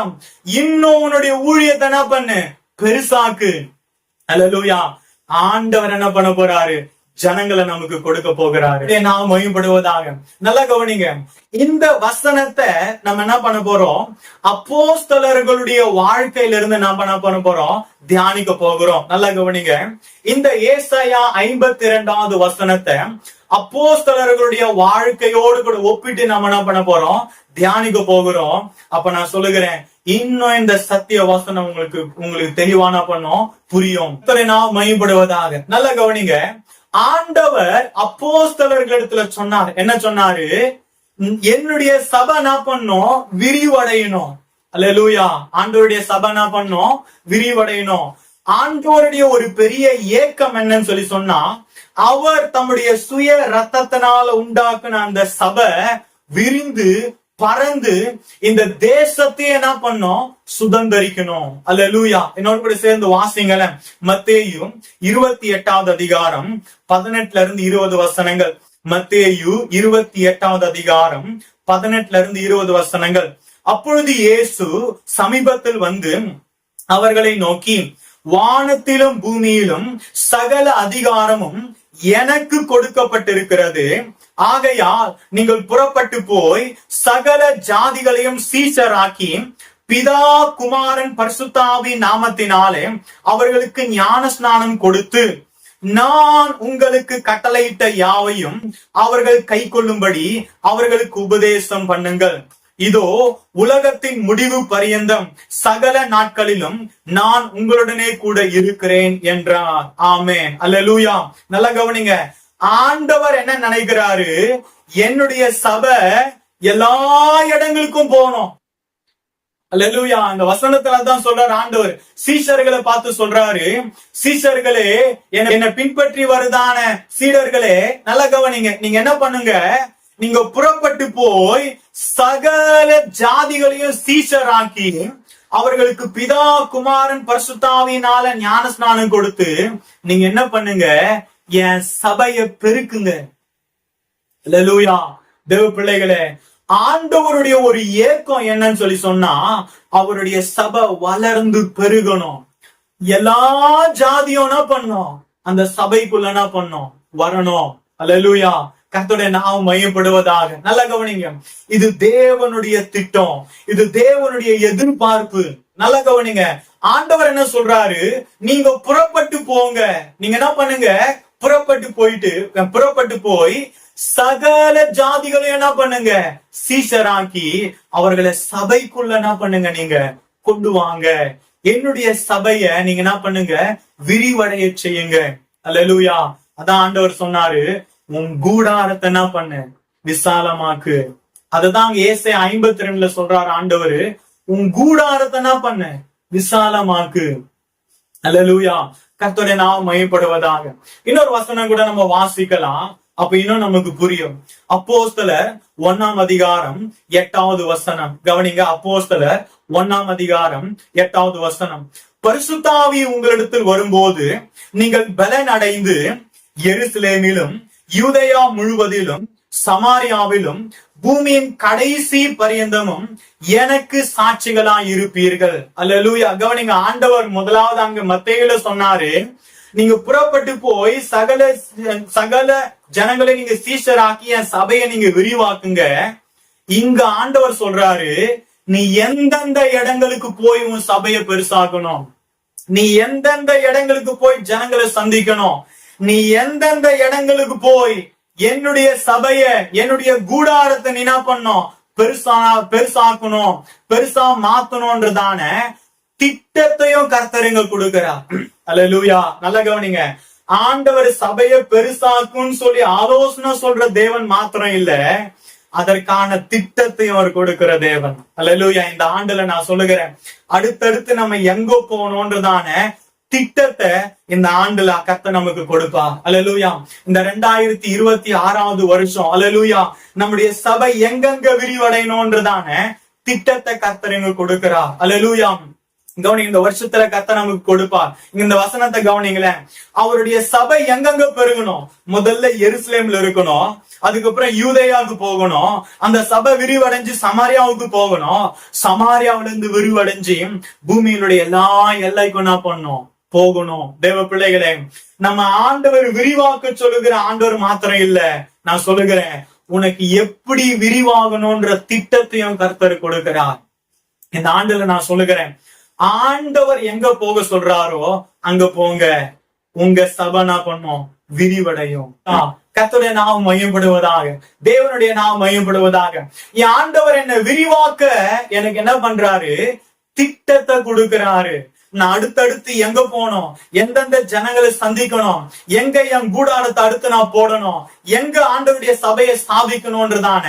இன்னும் உன்னுடைய ஊழியத்தை என்ன பண்ணு, பெருசாக்கு. அல்லேலூயா. ஆண்டவர் என்ன பண்ண போறாரு, ஜனங்களை நமக்கு கொடுக்க போகிறாரு. நாம் மகிமைப்படுவதாக. நல்லா கவனிங்க. இந்த வசனத்தை நம்ம என்ன பண்ண போறோம், அப்போஸ்தலர்களுடைய வாழ்க்கையில இருந்து நம்ம என்ன பண்ண போறோம், தியானிக்க போகிறோம். நல்லா கவனிங்க. இந்த ஏசாயா 52வது வசனத்தை அப்போஸ்தலர்களுடைய வாழ்க்கையோடு கூட ஒப்பிட்டு நம்ம என்ன பண்ண போறோம், தியானிக்க போகிறோம். அப்ப நான் சொல்லுகிறேன், இன்னும் இந்த சத்திய வசனம் உங்களுக்கு தெளிவான பண்ணும், புரியும். நாம் மகிமைப்படுவதாக. நல்லா கவனிங்க. ஆண்டவர் அப்போஸ்தலர்களிடத்துல சொன்னார், என்ன சொன்னாரு, என்னுடைய சபை என்ன பண்ணும், விரிவடையணும். அல்லேலூயா. ஆண்டவருடைய சபை என்ன பண்ணும், விரிவடையணும். ஆண்டவருடைய ஒரு பெரிய ஏக்கம் என்னன்னு சொல்லி சொன்னா, அவர் தம்முடைய சுய ரத்தத்தினால உண்டாக்குன அந்த சபை விரிந்து பறந்து இந்த தேசத்தையே என்ன பண்ணும், சுதந்தரிக்கணும். அல்லேலூயா. என்னோட கூட சேர்ந்து வாசிங்களேன். மத்தேயு 28வது அதிகாரம் 18 இருந்து 20 வசனங்கள். மத்தேயு 28வது அதிகாரம் 18 இருந்து 20 வசனங்கள். அப்பொழுது இயேசு சமீபத்தில் வந்து அவர்களை நோக்கி, வானத்திலும் பூமியிலும் சகல அதிகாரமும் எனக்கு கொடுக்கப்பட்டிருக்கிறது. ஆகையால் நீங்கள் புறப்பட்டு போய் சகல ஜாதிகளையும் சீஷராக்கி, பிதா குமாரன் பரிசுத்தாவின் நாமத்தினாலே அவர்களுக்கு ஞான ஸ்நானம் கொடுத்து, நான் உங்களுக்கு கட்டளையிட்ட யாவையும் அவர்கள் கை கொள்ளும்படி அவர்களுக்கு உபதேசம் பண்ணுங்கள். இதோ உலகத்தின் முடிவு பரியந்தம் சகல நாட்களிலும் நான் உங்களுடனே கூட இருக்கிறேன் என்றார். ஆமென். அல்லேலூயா. நல்லா கவனிங்க. ஆண்டவர் என்ன நினைக்கிறாரு, என்னுடைய சபை எல்லா இடங்களுக்கும் போகணும். அல்லேலூயா. இந்த வசனத்துல தான் சொல்றாரு ஆண்டவர். சீஷர்களை பார்த்து சொல்றாரு, சீஷர்களே, என்னை பின்பற்றி வருதான சீடர்களே, நல்லா கவனிங்க. நீங்க என்ன பண்ணுங்க, நீங்க புறப்பட்டு போய் சகல ஜாதிகளையும் சீஷராக்கி அவர்களுக்கு பிதா குமாரன் பரிசுத்தாவினால ஞான ஸ்நானம் கொடுத்து நீங்க என்ன பண்ணுங்க, என் சபையை பெருக்குங்க. அல்லேலூயா. தேவ பிள்ளைகளே, ஆண்டவருடைய ஒரு ஏக்கம் என்னன்னு சொல்லி சொன்னா, அவருடைய சபை வளர்ந்து பெருகணும். எல்லா ஜாதியும் என்ன பண்ணும், அந்த சபைக்குள்ள என்ன பண்ணும், வரணும். அல்லேலூயா. கர்த்தருடைய நாமம் மகிமைப்படுவதாக. நல்லா கவனிங்க. இது தேவனுடைய திட்டம், இது தேவனுடைய எதிர்பார்ப்பு. நல்லா கவனிங்க. ஆண்டவர் என்ன சொல்றாரு, நீங்க புறப்பட்டு போங்க. நீங்க என்ன பண்ணுங்க, புறப்பட்டு போய் சகல ஜாதிகளையும் என்ன பண்ணுங்க, சீஷராக்கி அவர்களை சபைக்குள்ள என்ன பண்ணுங்க, நீங்க கொண்டு வாங்க. என்னுடைய சபைய நீங்க என்ன பண்ணுங்க, விரிவடைய செய்யுங்க. அல்லேலூயா. அதான் ஆண்டவர் சொன்னாரு, உன் கூடாரத்தை என்ன பண்ணு, விசாலமாக்கு. அததான் ஏசாயா 52 சொல்றாரு ஆண்டவரு, உன் கூடாரத்தை என்ன பண்ணு, விசாலமாக்கு. அல்லேலூயா. கர்த்தருடைய நாமம் மகிமைப்படுவதாக. இன்னொரு வசனம் கூட நம்ம வாசிக்கலாம், அப்ப இன்னும் நமக்கு புரியும். அப்போஸ்தலர் 1 அதிகாரம் 8வது வசனம் கவனிங்க. அப்போஸ்தலர் 1 அதிகாரம் 8வது வசனம். பரிசுத்த ஆவி உங்களிடத்தில் வரும்போது நீங்கள் பலன் அடைந்து எருசலேமிலும் யூதேயா முழுவதிலும் சமாரியாவிலும் பூமியின் கடைசி பரியந்தமும் எனக்கு சாட்சிகளாய் இருப்பீர்கள். அல்லேலூயா. கவனிங்க, ஆண்டவர் முதலாவது அங்க மத்தேயுல சொன்னாரு, நீங்க புறப்பட்டு போய் சகல ஜனங்களை நீங்க சீஷராக்கி என் சபையை நீங்க விரிவாக்குங்க. இங்க ஆண்டவர் சொல்றாரு, நீ எந்தெந்த இடங்களுக்கு போய் உன் சபையை பெருசாக்கணும், நீ எந்தெந்த இடங்களுக்கு போய் ஜனங்களை சந்திக்கணும், நீ எந்தெந்த இடங்களுக்கு போய் என்னுடைய சபைய என்னுடைய கூடாரத்தை நீ என்ன பண்ணும், பெருசாக்கணும், பெருசா மாத்தணும்ன்றதான திட்டத்தையும் கர்த்தருங்க கொடுக்கிறார். அல்லேலூயா. நல்லா கவனிங்க, ஆண்டவர் சபையை பெருசாக்குன்னு சொல்லி ஆலோசனை சொல்ற தேவன் மாத்திரம் இல்ல, அதற்கான திட்டத்தையும் அவர் கொடுக்கிற தேவன். அல்லேலூயா. இந்த ஆண்டுல நான் சொல்லுகிறேன், அடுத்தடுத்து நம்ம எங்க போகணும்ன்றதான திட்டத்தை இந்த ஆண்டுல கர்த்தர் நமக்கு கொடுப்பா. அல்லேலூயா. இந்த 2026வது வருஷம், அல்லேலூயா, நம்முடைய சபை எங்கெங்க விரிவடையணும்ன்றதான திட்டத்தை கர்த்தர் எங்க கொடுக்கிறா. அல்லேலூயா. கவனி, இந்த வருஷத்துல கர்த்தர் நமக்கு கொடுப்பார். இந்த வசனத்தை கவனிங்களேன், அவருடைய சபை எங்கெங்க பெருகணும், முதல்ல எருசலேம்ல இருக்கணும், அதுக்கப்புறம் யூதேயாவுக்கு போகணும், அந்த சபை விரிவடைஞ்சு சமாரியாவுக்கு போகணும், சமாரியாவில இருந்து விரிவடைஞ்சு பூமியினுடைய எல்லா எல்லைக்கும் என்ன பண்ணணும், போகணும். தேவ பிள்ளைகளே, நம்ம ஆண்டவர் விரிவாக்க சொல்லுகிற ஆண்டவர் மாத்திரம் இல்ல, நான் சொல்லுகிறேன், உனக்கு எப்படி விரிவாகணும்ன்ற திட்டத்தையும் கர்த்தர் கொடுக்கிறார். இந்த ஆண்டுல நான் சொல்லுகிறேன், ஆண்டவர் எங்க போக சொல்றாரோ அங்க போங்க, உங்க சபை என்ன பண்ணும், விரிவடையும். கர்த்தருடைய நாமம் மையப்படுவதாக, தேவனுடைய நாமம் மையப்படுவதாக. என் ஆண்டவர் என்ன விரிவாக்க எனக்கு என்ன பண்றாரு, திட்டத்தை கொடுக்கிறாரு. நான் அடுத்தடுத்து எங்க போனோம், எந்தெந்த ஜனங்களை சந்திக்கணும், எங்க என் கூடாரத்தை அடுத்து நான் போடணும், எங்க ஆண்டவருடைய சபையை ஸ்தாபிக்கணும்ன்றதான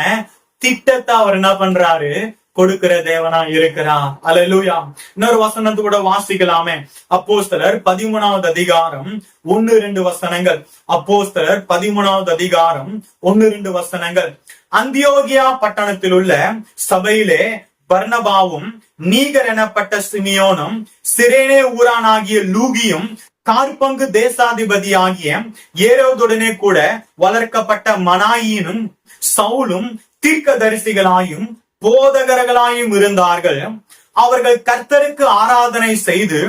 திட்டத்தை அவர் என்ன பண்றாரு, கொடுக்கிற தேவனா இருக்கிறார். அல்லேலூயா. இன்னொரு வசனத்தை கூட வாசிக்கலாமே. அப்போஸ்தலர் 13வது அதிகாரம் 1-2 வசனங்கள். அப்போஸ்தலர் 13வது அதிகாரம் 1-2 வசனங்கள். அந்தியோகியா பட்டணத்தில் உள்ள சபையிலே பர்னபாவும் நீகர் எனப்பட்ட சிமியோனும் சிரேனே ஊரானாகிய லூகியும் கார்பங்கு தேசாதிபதி ஆகிய ஏரோதுடனே கூட வளர்க்கப்பட்ட மனாயினும் சவுலும் தீர்க்கதரிசிகளாயும் போதகர்களாயும் இருந்தார்கள். அவர்கள் கர்த்தருக்கு ஆராதனை செய்து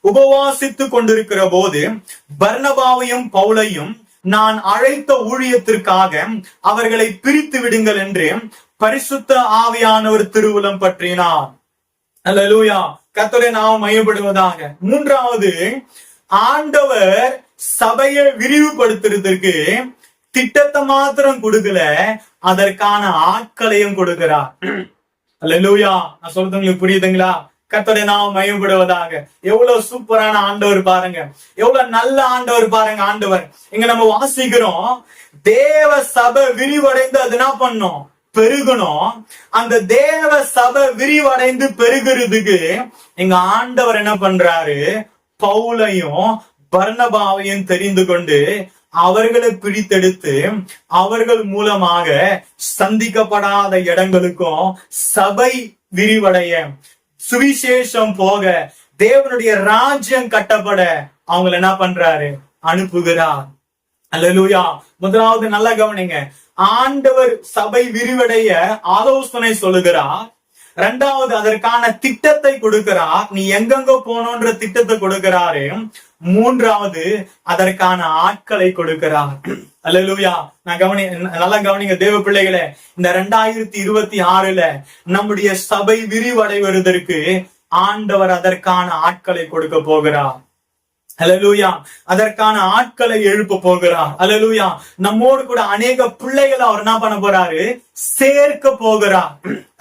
உபவாசித்துக் கொண்டிருக்கிற போது பர்னபாவையும் பவுலையும் நான் அழைத்த ஊழியத்திற்காக அவர்களை பிரித்து விடுங்கள் என்று பரிசுத்த ஆவியானவர் திருவுளம் பற்றினார். அல்லேலூயா. கர்த்தருடைய நாமம் மையப்படுவதாக. மூன்றாவது, ஆண்டவர் சபையை விரிவுபடுத்துறதுக்கு திட்டத்தை மாத்திரம் கொடுக்கல, அதற்கான ஆட்களையும் கொடுக்கிறார். அல்லேலூயா. நான் சொல்றது உங்களுக்கு புரியுதுங்களா? கர்த்தருடைய நாமம் மகிமைப்படுவதாக. எவ்வளவு சூப்பரான ஆண்டவர் பாருங்க, எவ்வளவு நல்ல ஆண்டவர் பாருங்க. ஆண்டவர் இங்க நம்ம வாசிக்கிறோம், தேவ சபை விரிவடைந்து அது என்ன பண்ணும், பெருகணும். அந்த தேவ சபை விரிவடைந்து பெருகிறதுக்கு எங்க ஆண்டவர் என்ன பண்றாரு, பவுலையும் பர்னபாவையும் தெரிந்து கொண்டு அவர்களை பிரித்தெடுத்து அவர்கள் மூலமாக சந்திக்கப்படாத இடங்களுக்கும் சபை விரிவடைய, சுவிசேஷம் போக, தேவனுடைய ராஜ்யம் கட்டப்பட அவங்களை என்ன பண்றாரு, அனுப்புகிறார். அல்லேலூயா. முதலாவது நல்லா கவனிங்க, ஆண்டவர் சபை விரிவடைய ஆலோசனை சொல்லுகிறார். இரண்டாவது, அதற்கான திட்டத்தை கொடுக்கிறார். நீ எங்கெங்க போனோன்ற திட்டத்தை கொடுக்கிறாரு. மூன்றாவது, அதற்கான ஆட்களை கொடுக்கிறார். அல்லேலூயா. நான் நல்லா கவனிங்க தேவ பிள்ளைகளே, இந்த 2026ல நம்முடைய சபை விரிவடைவதற்கு ஆண்டவர் அதற்கான ஆட்களை கொடுக்க போகிறார். அல்லேலூயா. அதற்கான ஆட்களை எழுப்ப போகிறார். அல்லேலூயா. நம்மோடு கூட அநேக பிள்ளைகளை அவர் என்ன பண்ண போறாரு, சேர்க்க போகிறார்.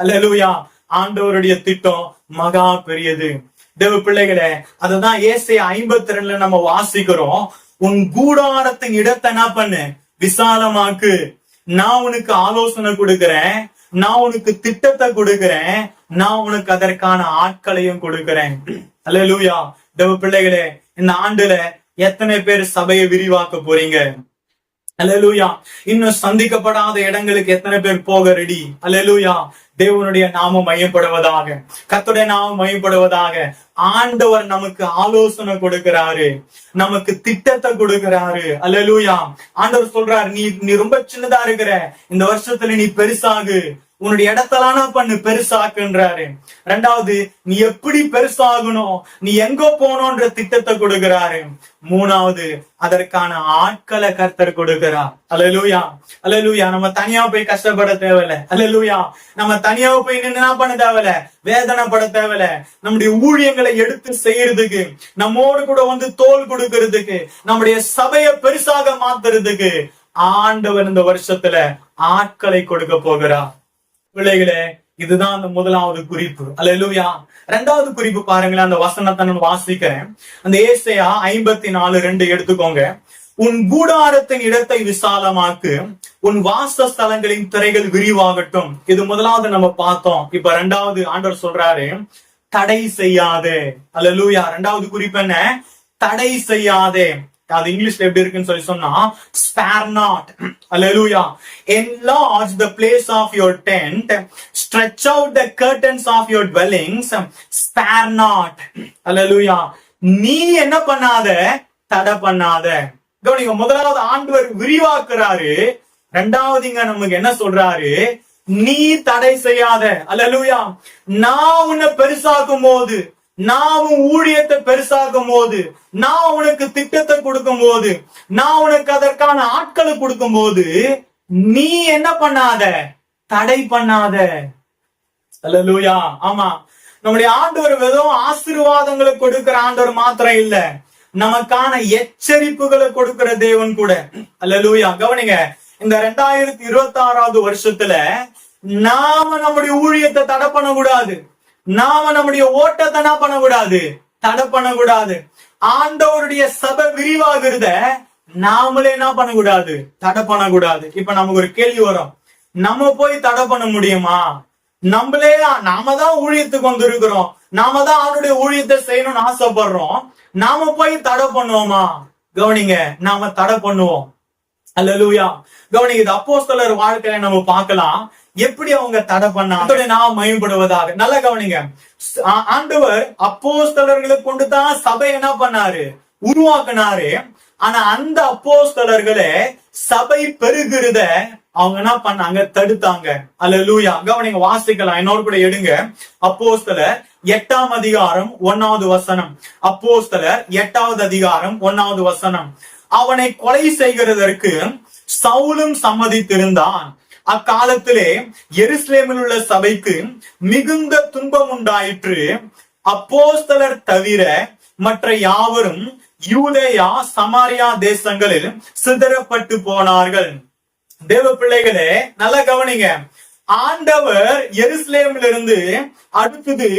அல்லேலூயா. ஆண்டவருடைய திட்டம் மகா பெரியது. தேவ பிள்ளைகளே, அதுதான் ஏசாயா 52 நம்ம வாசிக்கிறோம். உன் கூடாரத்தின் இடத்தை என்ன பண்ணு, விசாலமாக்கு. நான் உனக்கு ஆலோசனை கொடுக்கிறேன், நான் உனக்கு திட்டத்தை கொடுக்கிறேன், நான் உனக்கு அதற்கான ஆட்களையும் கொடுக்கிறேன். அல்லேலூயா. தேவ பிள்ளைகளே, இந்த ஆண்டுல எத்தனை பேர் சபையை விரிவாக்க போறீங்க? அல்லேலூயா. இன்னும் சந்திக்கப்படாத இடங்களுக்கு எத்தனை பேர் போக ரெடி? அல்லேலூயா. தேவனுடைய நாமம் மையப்படுவதாக, கர்த்தருடைய நாமம் மையப்படுவதாக. ஆண்டவர் நமக்கு ஆலோசனை கொடுக்கிறாரு, நமக்கு திட்டத்தை கொடுக்கிறாரு. அல்லேலூயா. ஆண்டவர் சொல்றாரு, நீ ரொம்ப சின்னதா இருக்கிற, இந்த வருஷத்துல நீ பெருசாகு, உன்னுடைய இடத்தெல்லாம் பண்ணு, பெருசாக்குன்றாரு. ரெண்டாவது, நீ எப்படி பெருசாகணும், நீ எங்க போனோன்ற திட்டத்தை கொடுக்கிறாரு. மூணாவது, அதற்கான ஆட்களை கர்த்தர் கொடுக்கிறார். அல்லேலூயா. அல்லேலூயா. நம்ம தனியா போய் கஷ்டப்பட தேவையில்ல. அல்லேலூயா. நம்ம தனியா போய் நின்று என்ன பண்ண தேவையில்ல, வேதனைப்பட தேவையில்ல. நம்முடைய ஊழியங்களை எடுத்து செய்யறதுக்கு, நம்மோடு கூட வந்து தோல் கொடுக்கறதுக்கு, நம்முடைய சபையை பெருசாக மாத்துறதுக்கு ஆண்டவர் இந்த வருஷத்துல ஆட்களை கொடுக்க போகிறார். பிள்ளைகளே, இதுதான் அந்த முதலாவது குறிப்பு. அல்லேலூயா. ரெண்டாவது குறிப்பு பாருங்களேன், அந்த வசனத்தை நான் வாசிக்கிறேன். அந்த ஏசாயா 54:2 எடுத்துக்கோங்க. உன் கூடாரத்தின் இடத்தை விசாலமாக்கு, உன் வாசஸ்தலங்களின் திரைகள் விரிவாகட்டும். இது முதலாவது நம்ம பார்த்தோம். இப்ப ரெண்டாவது ஆண்டவர் சொல்றாரு, தடை செய்யாதே. அல்லேலூயா. ரெண்டாவது குறிப்பு என்ன? தடை செய்யாதே. அது இங்கிலீஷ்ல எப்படி இருக்குன்னு சொல்லி சொன்னா, spare not. Hallelujah. Enlarge the place of your tent, stretch out the curtains of your dwellings, spare not. Hallelujah. நீ என்ன பண்ணாத, தடை பண்ணாத. கவனிங்க, முதலாவது ஆண்டவர் விரிவாக்குறாரு, ரெண்டாவது இங்க நமக்கு என்ன சொல்றாரு, நீ தடை செய்யாத. அல்லேலூயா. நான் உன்னை பெருசாக்கும் போது, நான் உன் ஊழியத்தை பெருசாக்கும் போது, நான் உனக்கு திட்டத்தை கொடுக்கும் போது, நான் உனக்கு அதற்கான ஆட்களை கொடுக்கும் போது, நீ என்ன பண்ணாத, தடை பண்ணாத. அல்லேலூயா. ஆமா, நம்முடைய ஆண்டவர் வெறும் ஆசீர்வாதங்களை கொடுக்கிற ஆண்டவர் மாத்திரம் இல்ல, நமக்கான எச்சரிப்புகளை கொடுக்கிற தேவன் கூட. அல்லேலூயா. கவனிங்க, இந்த 2026வது வருஷத்துல நாம நம்முடைய ஊழியத்தை தடை பண்ணக்கூடாது, நாம நம்முடைய ஓட்டத்தை என்ன பண்ணக்கூடாது, தடை பண்ணக்கூடாது. ஆண்டவருடைய சபை விரிவாகிறத நாமளே என்ன பண்ணக்கூடாது, தடை பண்ணக்கூடாது. இப்ப நமக்கு ஒரு கேள்வி வரும், நம்ம போய் தடை பண்ண முடியுமா? நாம தான் ஊழியத்துக்கு வந்து இருக்கிறோம், நாம தான் அவருடைய ஊழியத்தை செய்யணும்னு ஆசைப்படுறோம், நாம போய் தடை பண்ணுவோமா? கவனிங்க, நாம தடை பண்ணுவோம். அல்லேலூயா. கவனிங்க, இது அப்போஸ்தலர் வாழ்க்கையில நம்ம பார்க்கலாம், எப்படி அவங்க தடை பண்ணாங்க. நாம் மயப்படுவதாக. நல்லா கவனிங்க, ஆண்டவர் அப்போஸ்தலர்களை கொண்டுதான் சபை என்ன பண்ணாரு, உருவாக்குனாரு. ஆனா அந்த அப்போஸ்தலர்களை சபை பெருகிறத அவங்க என்ன பண்ணாங்க, தடுத்தாங்க. அல்லேலூயா. கவனிங்க, வாசிக்கலாம், என்னோடு கூட எடுங்க. அப்போஸ்தலர் 8ஆம் அதிகாரம் 1வது வசனம். அப்போஸ்தலர் 8வது அதிகாரம் 1வது வசனம். அவனை கொலை செய்கிறதற்கு சவுலும் சம்மதித்திருந்தான். அக்காலத்திலே எருசலேமில் உள்ள சபைக்கு மிகுந்த துன்பம் உண்டாயிற்று. அப்போஸ்தலர் தவிர மற்ற யாவரும் யூதேயா சமாரியா தேசங்களில் சிதறப்பட்டு போனார்கள். தேவ பிள்ளைகளே, நல்லா கவனிங்க, ஆண்டவர் எருசலேமிலிருந்து அடுத்தது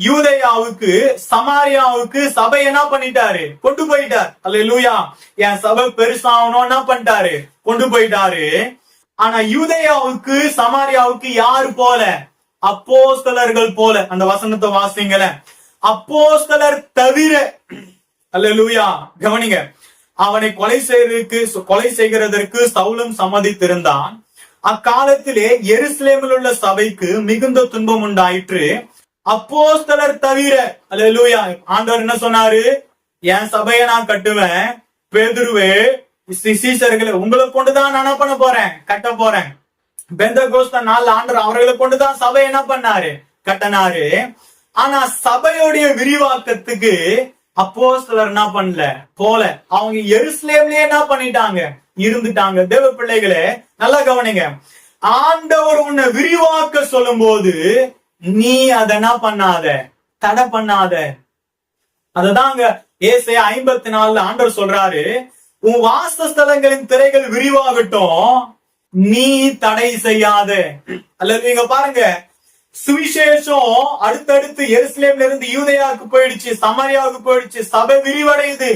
யூதேயாவுக்கு சமாரியாவுக்கு சபை என்ன பண்ணிட்டாரு, கொண்டு போயிட்டார். அல்லேலூயா. என் சபை பெருசாகணும் என்ன பண்ணிட்டாரு, கொண்டு போயிட்டாரு. ஆனா யூதேயாவுக்கு சமாரியாவுக்கு யாரு போல, அப்போஸ்தலர்கள் போல. அந்த வசனத்தை வாசிங்கள, அப்போஸ்தலர் தவிர. அல்லேலூயா. கவனிங்க, அவனை கொலை செய்கிறதற்கு சவுலும் சம்மதித்திருந்தான். அக்காலத்திலே எருசலேமில் உள்ள சபைக்கு மிகுந்த துன்பம் உண்டாயிற்று. அப்போஸ்தலர் தவிர. அல்லேலூயா. ஆண்டவர் என்ன சொன்னாரு, என் சபையை நான் கட்டுவேன், பேதுருவே சீசர்களை உங்களை கொண்டுதான் நான் என்ன பண்ண போறேன், கட்ட போறேன். பெந்தெகோஸ்தே நாள் ஆண்டவர் அவர்களை கொண்டுதான் சபை என்ன பண்ணாரு, கட்டினாரு. ஆனா சபையோடைய விரிவாக்கத்துக்கு அப்போஸ்தலர் என்ன பண்ணல, போல. அவங்க எருசலேம்லயே என்ன பண்ணிட்டாங்க, இருந்துட்டாங்க. தேவ பிள்ளைகளே, நல்லா கவனிங்க, ஆண்டவர் உன்னை விரிவாக்க சொல்லும் போது நீ அதை என்ன பண்ணாத, தடை பண்ணாத. அததாங்க ஏசாயா 54 ஆண்டவர் சொல்றாரு, உன் வாசஸ்தலங்களின் திரைகள் விரிவாகட்டும், நீ தடை செய்யாத. அல்லது நீங்க பாருங்க, சுவிசேஷம் அடுத்தடுத்து எருசலேம்ல இருந்து யூதேயாவுக்கு போயிடுச்சு, சமாரியாவுக்கு போயிடுச்சு. சபை விரிவடையுது,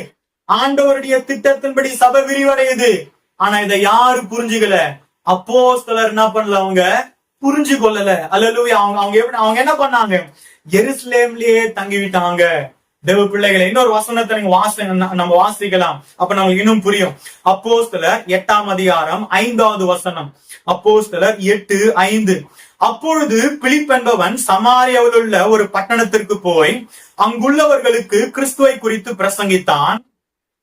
ஆண்டவருடைய திட்டத்தின்படி சபை விரிவடையுது. ஆனா இதை யாரு புரிஞ்சுக்கல? அப்போஸ்தலர் என்ன பண்ணல? அவங்க புரிஞ்சு கொள்ளல. அல்லேலூயா. அவங்க என்ன பண்ணாங்க? எருசலேம்லயே தங்கிவிட்டாங்க. தேவ பிள்ளைகளை, இன்னொரு வசனத்தை நம்ம வாசிக்கலாம், அப்ப நம்மளுக்கு இன்னும் புரியும். அப்போஸ்தலர் 8ஆம் அதிகாரம் 5வது வசனம். அப்போஸ்தலர் 8:5. அப்பொழுது பிலிப் என்பவன் சமாரியாவில் உள்ள ஒரு பட்டணத்திற்கு போய் அங்குள்ளவர்களுக்கு கிறிஸ்துவை குறித்து பிரசங்கித்தான்.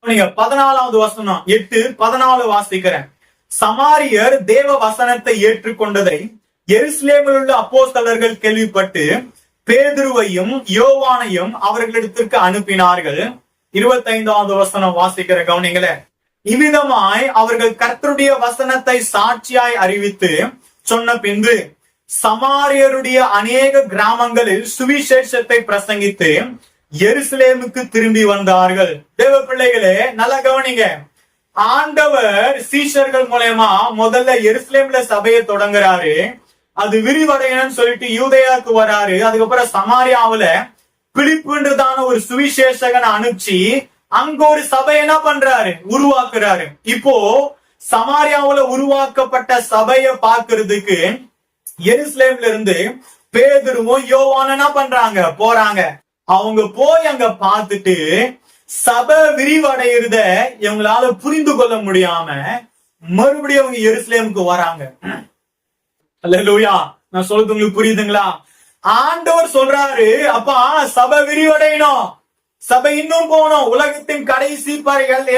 நீங்க 14வது வசனம் 8:14 வாசிக்கிறேன். சமாரியர் தேவ வசனத்தை ஏற்றுக்கொண்டதை எருசலேமில் உள்ள அப்போஸ்தலர்கள் கேள்விப்பட்டு பேதுருவையும் யோவானையும் அவர்களிடத்திற்கு அனுப்பினார்கள். 25வது வசனம் வாசிக்கிற கவனிங்களே. இவ்விதமாய் அவர்கள் கர்த்தருடைய வசனத்தை சாட்சியாய் அறிவித்து சொன்ன பின்பு சமாரியருடைய அநேக கிராமங்களில் சுவிசேஷத்தை பிரசங்கித்து எருசலேமுக்கு திரும்பி வந்தார்கள். தேவ பிள்ளைகளே, நல்லா கவனிங்க. ஆண்டவர் சீஷர்கள் மூலமா முதல்ல எருசலேம்ல சபையை தொடங்குறாரு. அது விரிவடையணும்னு சொல்லிட்டு யூதேயாவுக்கு வராரு. அதுக்கப்புறம் சமாரியாவுல பிலிப்புன்றதான ஒரு சுவிசேஷகனை அனுப்பிச்சு அங்க ஒரு சபை என்ன பண்றாரு? உருவாக்குறாரு. இப்போ சமாரியாவுல உருவாக்கப்பட்ட சபையை பார்க்கிறதுக்கு எருசலேம்ல இருந்து பேதுருவும் யோவானும் என்ன பண்றாங்க? போறாங்க. அவங்க போய் அங்க பார்த்துட்டு சபை விரிவடைகிறத இவங்களால புரிந்து கொள்ள முடியாம மறுபடியும் அவங்க எருசலேமுக்கு வராங்க. அல்லேலூயா. நான் சொல்றது உங்களுக்கு புரியுதுங்களா? ஆண்டவர் சொல்றாரு, அப்பா சபை விரிவடையணும், சபை இன்னும் போனோம், உலகத்தின் கடைசி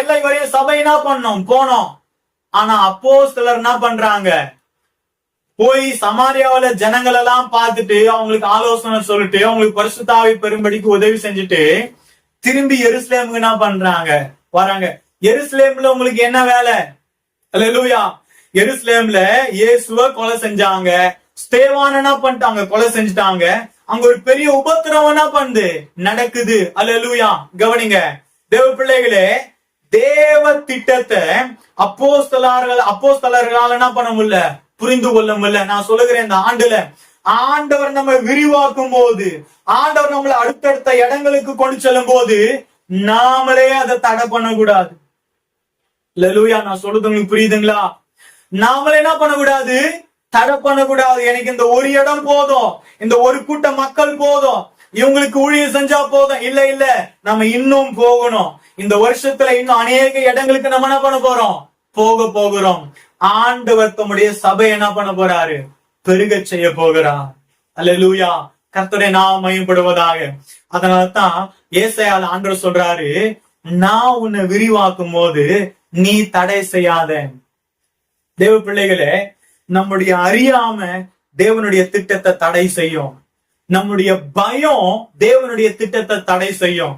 எல்லை வரையும் சபை என்ன பண்ணணும்? போனோம். ஆனா அப்போஸ்தலர் என்ன பண்றாங்க? போய் சமாரியாவில ஜனங்கள் எல்லாம் பார்த்துட்டு அவங்களுக்கு ஆலோசனை சொல்லிட்டு அவங்களுக்கு பரிசுத்த ஆவி பெறும்படிக்கு உதவி செஞ்சுட்டு திரும்பி எருசலேமுக்கு என்ன பண்றாங்க? வராங்க. எருசலேம்ல உங்களுக்கு என்ன வேலை? அல்லேலூயா. எருசலேம்ல இயேசுவை கொலை செஞ்சாங்க, ஸ்தேவான் என்ன பண்ணிட்டாங்க? கொலை செஞ்சுட்டாங்க. அங்க ஒரு பெரிய உபத்திரவம் என்ன பண்ணுது? நடக்குது. அல்லேலூயா. கவனிங்க தேவ பிள்ளைகளே, தேவ திட்டத்தை அப்போஸ்தலர்களால என்ன பண்ண முடியல? புரிந்து கொள்ள முடியல. நான் சொல்லுகிறேன், இந்த ஆண்டுல ஆண்டவர் நம்ம விரிவாக்கும் போது, ஆண்டவர் நம்மளை அடுத்தடுத்த இடங்களுக்கு கொண்டு செல்லும் போது நாமளே அதை தடை பண்ணக்கூடாது. அல்லேலூயா. நான் சொல்றது உங்களுக்கு புரியுதுங்களா? நாமளே என்ன பண்ணக்கூடாது? தடை பண்ணக்கூடாது. எனக்கு இந்த ஒரு இடம் போதும், இந்த ஒரு கூட்ட மக்கள் போதும், இவங்களுக்கு ஊழியம் செஞ்சா போதும். இல்ல இல்ல, நம்ம இன்னும் போகணும். இந்த வருஷத்துல இன்னும் அநேக இடங்களுக்கு நம்ம என்ன பண்ண போறோம்? போகிறோம். ஆண்டவர் தம்முடைய சபை என்ன பண்ண போறாரு? பெருக செய்ய போகிறார். அல்லேலூயா. கர்த்தருடைய நாமம் மகிமைப்படுவதாக. அதனாலதான் ஏசாயால ஆண்டவர் சொல்றாரு, நான் உன்னை விரிவாக்கும் போது நீ தடை செய்யாத. தேவ பிள்ளைகளே, நம்முடைய அறியாம தேவனுடைய திட்டத்தை தடை செய்யும். நம்முடைய பயம் தேவனுடைய திட்டத்தை தடை செய்யும்.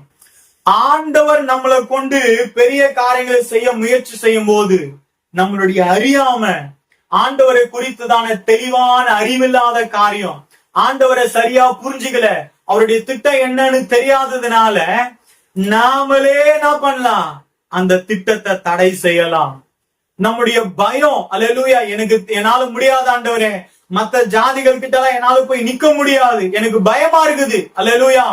ஆண்டவர் நம்மளை கொண்டு பெரிய காரியங்களை செய்ய முயற்சி செய்யும் போது நம்மளுடைய அறியாம, ஆண்டவரை குறித்துதான தெளிவான அறிவில்லாத காரியம், ஆண்டவரை சரியா புரிஞ்சுக்கல, அவருடைய திட்டம் என்னன்னு தெரியாததுனால நாமளே என்ன பண்ணலாம்? அந்த திட்டத்தை தடை செய்யலாம். நம்முடைய பயம், அல்லேலூயா, என்னால முடியாத ஆண்டவரே, மத்த ஜாதிகள் கிட்ட எல்லாம் என்னால போய் நிக்க முடியாது, எனக்கு பயமா இருக்குது. அல்லேலூயா.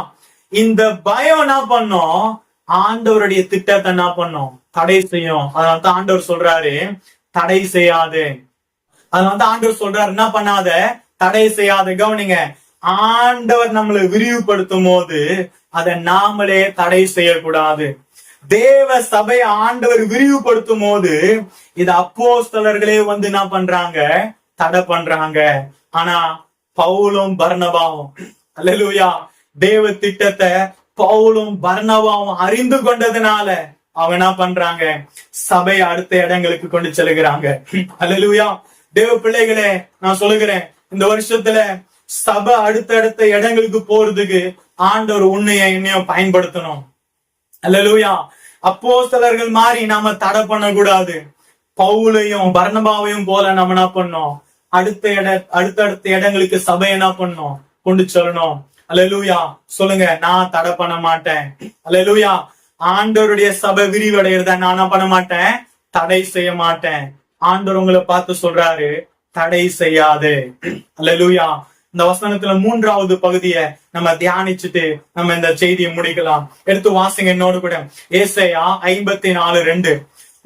இந்த பயம் என்ன பண்ணும்? ஆண்டவருடைய திட்டத்தை என்ன பண்ணும்? தடை செய்யும். அதனால ஆண்டவர் சொல்றாரு, தடை செய்யாது. அதனால ஆண்டவர் சொல்றாரு, என்ன பண்ணாத? தடை செய்யாது. கவனிங்க, ஆண்டவர் நம்மளை விரிவுபடுத்தும் போது அதை நாமளே தடை செய்யக்கூடாது. தேவ சபை ஆண்டவர் விரிவுபடுத்தும் போது இது அப்போஸ்தலர்களே வந்து என்ன பண்றாங்க? தடை பண்றாங்க. ஆனா பவுலும் பர்னபாவும், அல்லேலூயா, தேவ திட்டத்தை பவுலும் பர்னபாவும் அறிந்து கொண்டதுனால அவங்க என்ன பண்றாங்க? சபையை அடுத்த இடங்களுக்கு கொண்டு செல்கிறாங்க. அல்லேலூயா. தேவ பிள்ளைகளே, நான் சொல்லுகிறேன், இந்த வருஷத்துல சபை அடுத்த இடங்களுக்கு போறதுக்கு ஆண்டவர் உன்னைய என்னையும் பயன்படுத்தணும். அல்லேலூயா. அப்போஸ்தலர்கள் மாதிரி நாம தடை பண்ணக்கூடாது. பவுலையும் பர்னபாவையும் போல நம்ம என்ன பண்ணோம்? அடுத்தடுத்த இடங்களுக்கு சபை என்ன பண்ணோம்? கொண்டு செல்லணும். அல்லேலூயா. சொல்லுங்க, நான் தடை பண்ண மாட்டேன். அல்லேலூயா. ஆண்டவருடைய சபை விரிவடைகிறத நான் என்ன பண்ண மாட்டேன்? தடை செய்ய மாட்டேன். ஆண்டவர் உங்களை பார்த்து சொல்றாரு, தடை செய்யாது. அல்லேலூயா. இந்த வசனத்துல 3வது பகுதியை நம்ம தியானிச்சுட்டு நம்ம இந்த செய்தியை முடிக்கலாம். எடுத்து வாசிங்க என்னோடு கூட. ஏசாயா 54:2.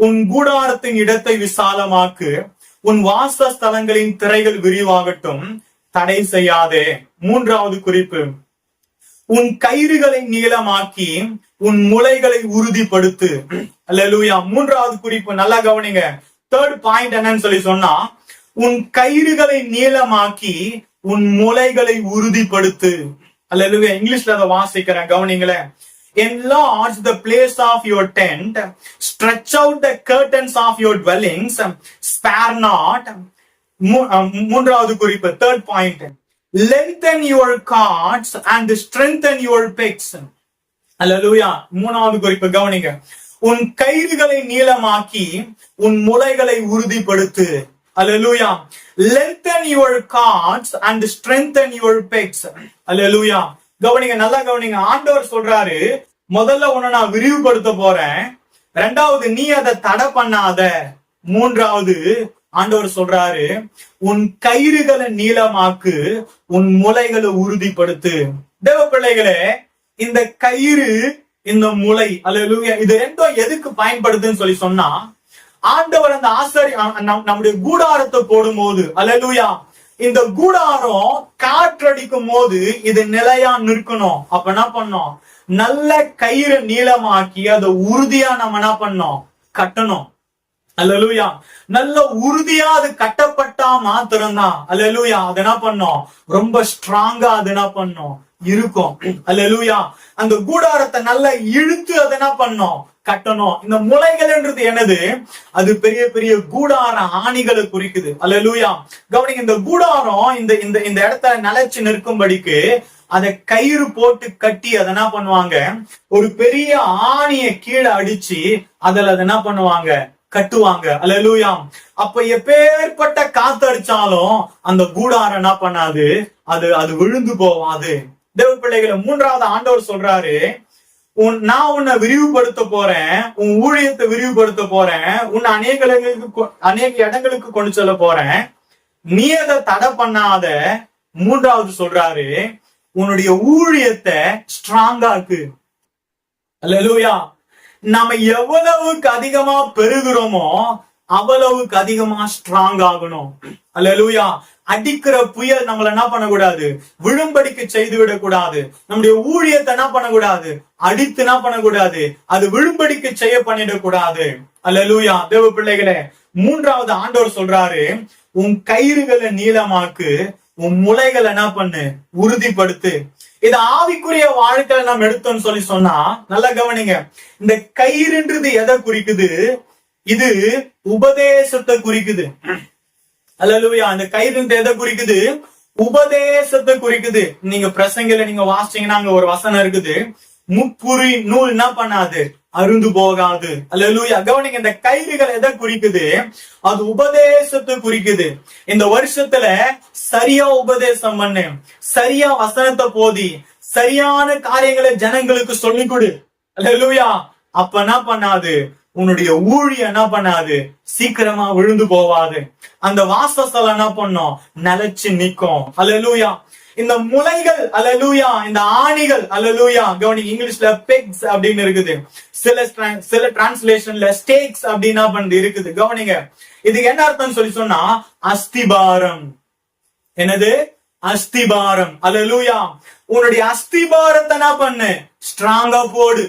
உன் கூடாரத்தின் இடத்தை விசாலமாக்கு, உன் வாசஸ்தலங்களின் திரைகள் விரிவாகட்டும், தடை செய்யாதே. 3வது குறிப்பு, உன் கயிறுகளை நீளமாக்கி உன் முளைகளை உறுதிப்படுத்து. அல்லேலூயா. 3வது குறிப்பு நல்லா கவனிங்க. 3rd பாயிண்ட் என்னன்னு சொல்லி சொன்னா, உன் கயிறுகளை நீளமாக்கி உன் முளைகளை உறுதிப்படுத்து. அல்லேலூயா. இங்கிலீஷ்ல அதை வாசிக்கிறேன், கவனிங்களேன். Enlarge the place of your tent, stretch out the curtains of your dwellings, spare not. 3வது குறிப்பு, 3rd point, lengthen your cords and strengthen your pegs. அல்லேலூயா. 3வது குறிப்பு கவனிங்க. உன் கயிறுகளை நீளமாக்கி உன் முளைகளை உறுதிப்படுத்து. அல்லேலூயா. Lengthen your cords and strengthen your pegs. அல்லேலூயா. கவனிங்க, நல்லா கவனிங்க. ஆண்டவர் சொல்றாரு, முதல்ல உன்னை நான் விரிவுபடுத்த போறேன், 2வது நீ அதை தடை பண்ணாத, 3வது ஆண்டவர் சொல்றாரு உன் கயிறுகளை நீளமாக்கு உன் முளைகளை உறுதிப்படுத்து. தேவ பிள்ளைகளே, இந்த கயிறு இந்த முளை, அல்லேலூயா, இது ரெண்டும் எதுக்கு பயன்படுதுன்னு சொல்லி சொன்னா, ஆண்டவர் அந்த நம்முடைய கூடாரத்தை போடும் போது, அல்லேலூயா, இந்த கூடாரம் காற்றடிக்கும் போது இது நிலையா நிற்கணும். அப்ப என்ன பண்ணோம், நல்ல கயிறு நீளமாக்கி அதை உறுதியா நம்ம என்ன பண்ணோம், கட்டணும். அல்லேலூயா. நல்ல உறுதியா அது கட்டப்பட்டா மாத்திரம்தான் அல்லேலூயா அது என்ன பண்ணோம், ரொம்ப ஸ்ட்ராங்கா அது என்ன பண்ணோம், இருக்கும். அல்லேலூயா. அந்த கூடாரத்தை நல்லா இழுத்து அதை என்ன பண்ணோம், கட்டணும். இந்த முளைகள்ன்றது என்னது, அது பெரிய பெரிய கூடார ஆணிகளை குறிக்குது. அல்லேலூயா. கவனிங்க, இந்த கூடாரம் இந்த இந்த இந்த இடத்துல நிலைச்சு நிற்கும்படிக்கு அதை கயிறு போட்டு கட்டி அதை என்ன பண்ணுவாங்க, ஒரு பெரிய ஆணியை கீழே அடிச்சு அதுல அதை என்ன பண்ணுவாங்க, கட்டுவாங்க. அல்லேலூயா. அப்ப எப்பேற்பட்ட காத்து அடிச்சாலும் அந்த கூடாரம் என்ன பண்ணாது, அது விழுந்து போவாது. தேவ பிள்ளைகளை, 3வது ஆண்டவர் சொல்றாரு, நான் உன்னை விரிவுபடுத்த போறேன், உன் ஊழியத்தை விரிவுபடுத்த போறேன், உன்னை அநேக இடங்களுக்கு கொண்டு செல்ல போறேன், நீ அதை தடை பண்ணாத. 3வது சொல்றாரு, உன்னுடைய ஊழியத்தை ஸ்ட்ராங்கா இருக்கு. அல்லேலூயா. நாம எவ்வளவுக்கு அதிகமா பெருகிறோமோ அவ்வளவுக்கு அதிகமா ஸ்ட்ராங் ஆகணும். அல்லேலூயா. அடிக்கிற புயல் நம்மள என்ன பண்ணக்கூடாது, விழும்படிக்கு செய்து விடக்கூடாது. நம்முடைய ஊழியத்தை என்ன பண்ணக்கூடாது, அடித்து என்ன பண்ணக்கூடாது, அது விழும்படிக்கு செய்ய பண்ணிடக்கூடாது. அல்லேலூயா. தேவ பிள்ளைகளே, 3வது ஆண்டவர் சொல்றாரு, உன் கயிறுகளை நீளமாக்கு, உன் முளைகளை என்ன பண்ணு, உறுதிப்படுத்து. இது ஆவிக்குரிய வாழ்க்கையில நாம் எடுத்தோம்னு சொல்லி சொன்னா, நல்லா கவனிங்க. இந்த கயிறுன்றது எதை குறிக்குது, இது உபதேசத்தை குறிக்குது. அல்லேலூயா. அந்த கயிறு எதை குறிக்குது, உபதேசத்தை குறிக்குது. நீங்க பிரசங்கில நீங்க வாசிச்சீங்கன்னா அங்க ஒரு வசனம் இருக்குது, முப்புரி நூல் என்ன பண்ணாது, அருந்து போகாது. அல்லேலூயா. கவனிங்க, இந்த கயிறுகள் எதை குறிக்குது, அது உபதேசத்தை குறிக்குது. இந்த வருஷத்துல சரியா உபதேசம் பண்ணு, சரியா வசனத்தை போதி, சரியான காரியங்களை ஜனங்களுக்கு சொல்லிக் கொடு. அல்லேலூயா. அப்ப என்ன பண்ணாது, உன்னுடைய ஊழியம் என்ன பண்ணாது, சீக்கிரமா விழுந்து போவாது. அந்த வாசஸ்தலம் என்ன பண்ணும், நிலைச்சு நிக்கும். அல்லேலூயா. இந்த முளைகள், அல்லேலூயா, இந்த ஆணிகள், அல்லேலூயா, கவனிங்க, இங்கிலீஷ்ல பெக்ஸ் அப்படின்னு இருக்குது, சில டிரான்ஸ்லேஷன்ல ஸ்டேக்ஸ் அப்படின்னா பண்ணி இருக்குது. கவனிங்க, இதுக்கு என்ன அர்த்தம் சொல்லி சொன்னா, அஸ்திபாரம். என்னது, அஸ்திபாரம். அல்லேலூயா. உன்னுடைய அஸ்திபாரத்தை என்ன பண்ணு, ஸ்ட்ராங்கா போடு.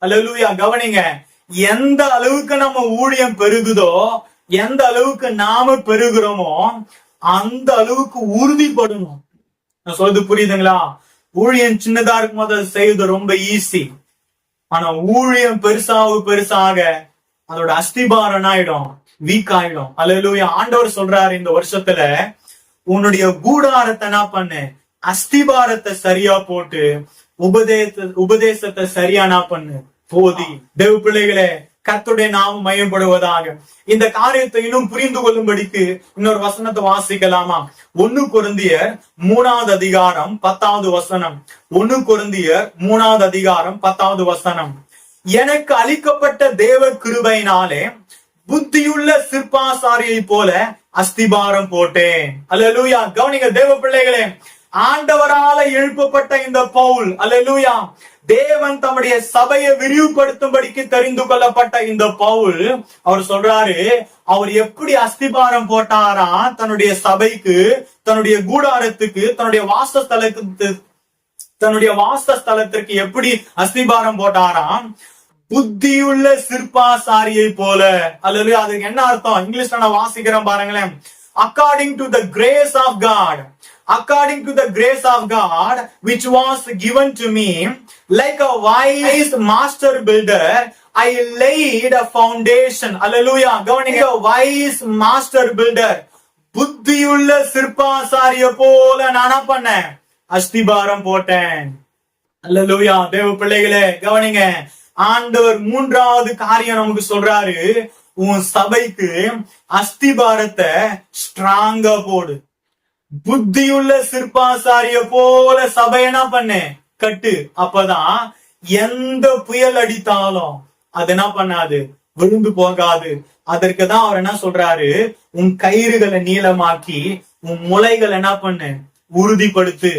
அல்லேலூயா. கவனிங்க, எந்த அளவுக்கு நம்ம ஊழியம் பெருகுதோ, எந்த அளவுக்கு நாம பெருகிறோமோ அந்த அளவுக்கு உறுதிப்படணும். நான் சொல்றது புரியுதுங்களா? ஊழியம் சின்னதா இருக்கும் போது அது செய்வது ரொம்ப ஈஸி. ஆனா ஊழியம் பெருசாக அதோட அஸ்திபாரம் ஆயிடும், வீக் ஆயிடும். அல்லேலூயா. ஆண்டவர் சொல்றாரு, இந்த வருஷத்துல உன்னுடைய கூடாரத்தை என்ன பண்ணு, அஸ்திபாரத்தை சரியா போட்டு உபதேசத்தை சரியானா பண்ணு, போதி. தேவ பிள்ளைகளே, கர்த்தருடைய நாமம் மையப்படுவதாக. இந்த காரியத்தை இன்னும் புரிந்து கொள்ளும்படிக்கு இன்னொரு வசனத்தை வாசிக்கலாமா? 1 கொரிந்தியர் 3வது அதிகாரம் 10வது வசனம். 1 கொரிந்தியர் 3வது அதிகாரம் 10வது வசனம். எனக்கு அளிக்கப்பட்ட தேவ கிருபையினாலே புத்தியுள்ள சிற்பாசாரியை போல அஸ்திபாரம் போட்டேன். அல்லேலூயா. கவனிங்க தேவ பிள்ளைகளே, ஆண்டவரால எழுப்பப்பட்ட இந்த பவுல், அல்லேலூயா, தேவன் தம்முடைய சபையை விரிவுபடுத்தும்படிக்கு தெரிந்து கொள்ளப்பட்ட இந்த பவுல், அவர் சொல்றாரு, அவர் எப்படி அஸ்திபாரம் போட்டாரா தன்னுடைய சபைக்கு, தன்னுடைய கூடாரத்துக்கு, தன்னுடைய வாசஸ்தலத்திற்கு எப்படி அஸ்திபாரம் போட்டாராம்? புத்தியுள்ள சிற்பாசாரியை போல. அல்லது அதுக்கு என்ன அர்த்தம்? இங்கிலீஷ்ல நான் வாசிக்கிறேன் பாருங்களேன். according to the grace of God, according to the grace of God which was given to me, like a wise master builder, I laid a foundation. Hallelujah. கவனிங்க, a wise master builder, புத்தியுள்ள சிற்பாசாரிய போல நான் பண்ணேன், அஸ்திபாரம் போட்டேன். அல்லேலூயா. தேவ பிள்ளைகளே கவனிங்க, ஆண்டவர் மூன்றாவது காரியம் நமக்கு சொல்றாரு, உன் சபைக்கு அஸ்திபாரத்தை ஸ்ட்ராங்கா போடு. புத்தியுள்ள சிற்பாசாரிய போல சபை என்ன பண்ணு, கட்டு. அப்பதான் எந்த புயல் அடித்தாலும் அது என்ன பண்ணாது, விழுந்து போகாது. அதற்குதான் அவர் என்ன சொல்றாரு, உன் கயிறுகளை நீளமாக்கி உன் முளைகள் என்ன பண்ணு, உறுதிப்படுத்து.